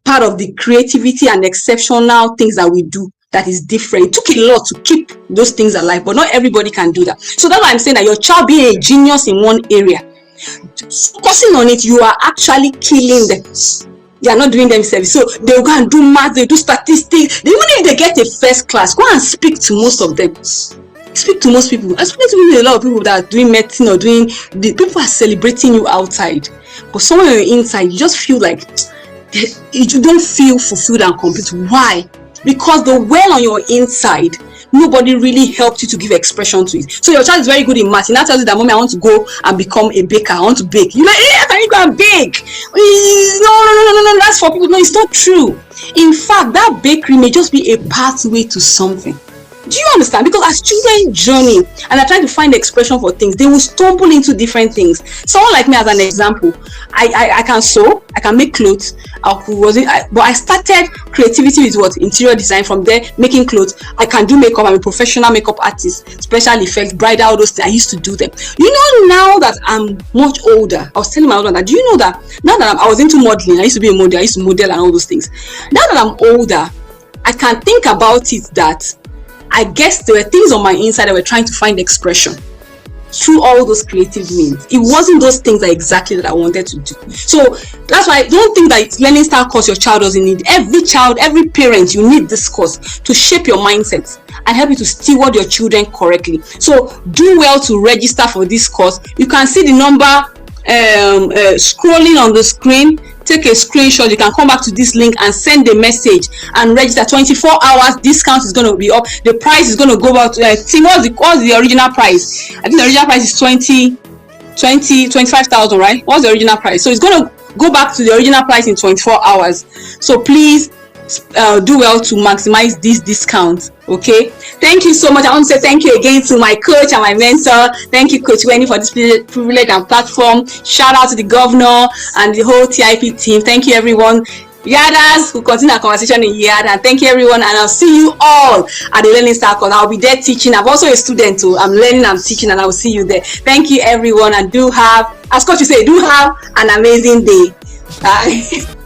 part of the creativity and exceptional things that we do. That is different. It took a lot to keep those things alive, but not everybody can do that. So that's why I'm saying that your child being a genius in one area, focusing on it, you are actually killing them. You are not doing them service. So they'll go and do math, they do statistics. Even if they get a first class, go and speak to most of them. Speak to most people. I speak to a lot of people that are doing medicine or doing people are celebrating you outside, but somewhere inside you just feel like you don't feel fulfilled and complete. Why? Because the well on your inside, nobody really helped you to give expression to it. So your child is very good in math. He now tells you that, mommy, I want to go and become a baker. I want to bake. You're like, hey, can you go and bake? No, that's for people. No, it's not true. In fact, that bakery may just be a pathway to something. Do you understand? Because as children journey and are trying to find expression for things, they will stumble into different things. Someone like me, as an example, I can sew, I can make clothes. But I started creativity with what? Interior design. From there, making clothes. I can do makeup. I'm a professional makeup artist, special effects, bridal, all those things. I used to do them. Now that I'm much older, I was telling my husband that, do you know that now that I was into modeling, I used to be a model, I used to model and all those things. Now that I'm older, I can think about it that I guess there were things on my inside that were trying to find expression through all those creative means. It wasn't those things that I wanted to do. So that's why I don't think that learning style course your child doesn't need. Every child, every parent, you need this course to shape your mindset and help you to steward your children correctly. So do well to register for this course. You can see the number scrolling on the screen. Take a screenshot. You can come back to this link and send a message and register. 24 hours discount is going to be up. The price is going to go about what's the original price? I think the original price is 25,000, right? What's the original price? So it's going to go back to the original price in 24 hours. So please do well to maximize this discount. Okay, thank you so much. I want to say thank you again to my coach and my mentor. Thank you, Coach Wendy, for this privilege and platform. Shout out to the governor and the whole TIP team. Thank you, everyone. Yarders, we'll continue our conversation in Yard. And thank you, everyone. And I'll see you all at the Learning Style Course. I'll be there teaching. I'm also a student too. I'm learning, I'm teaching, and I will see you there. Thank you, everyone. And as Coach you say, do have an amazing day. Bye.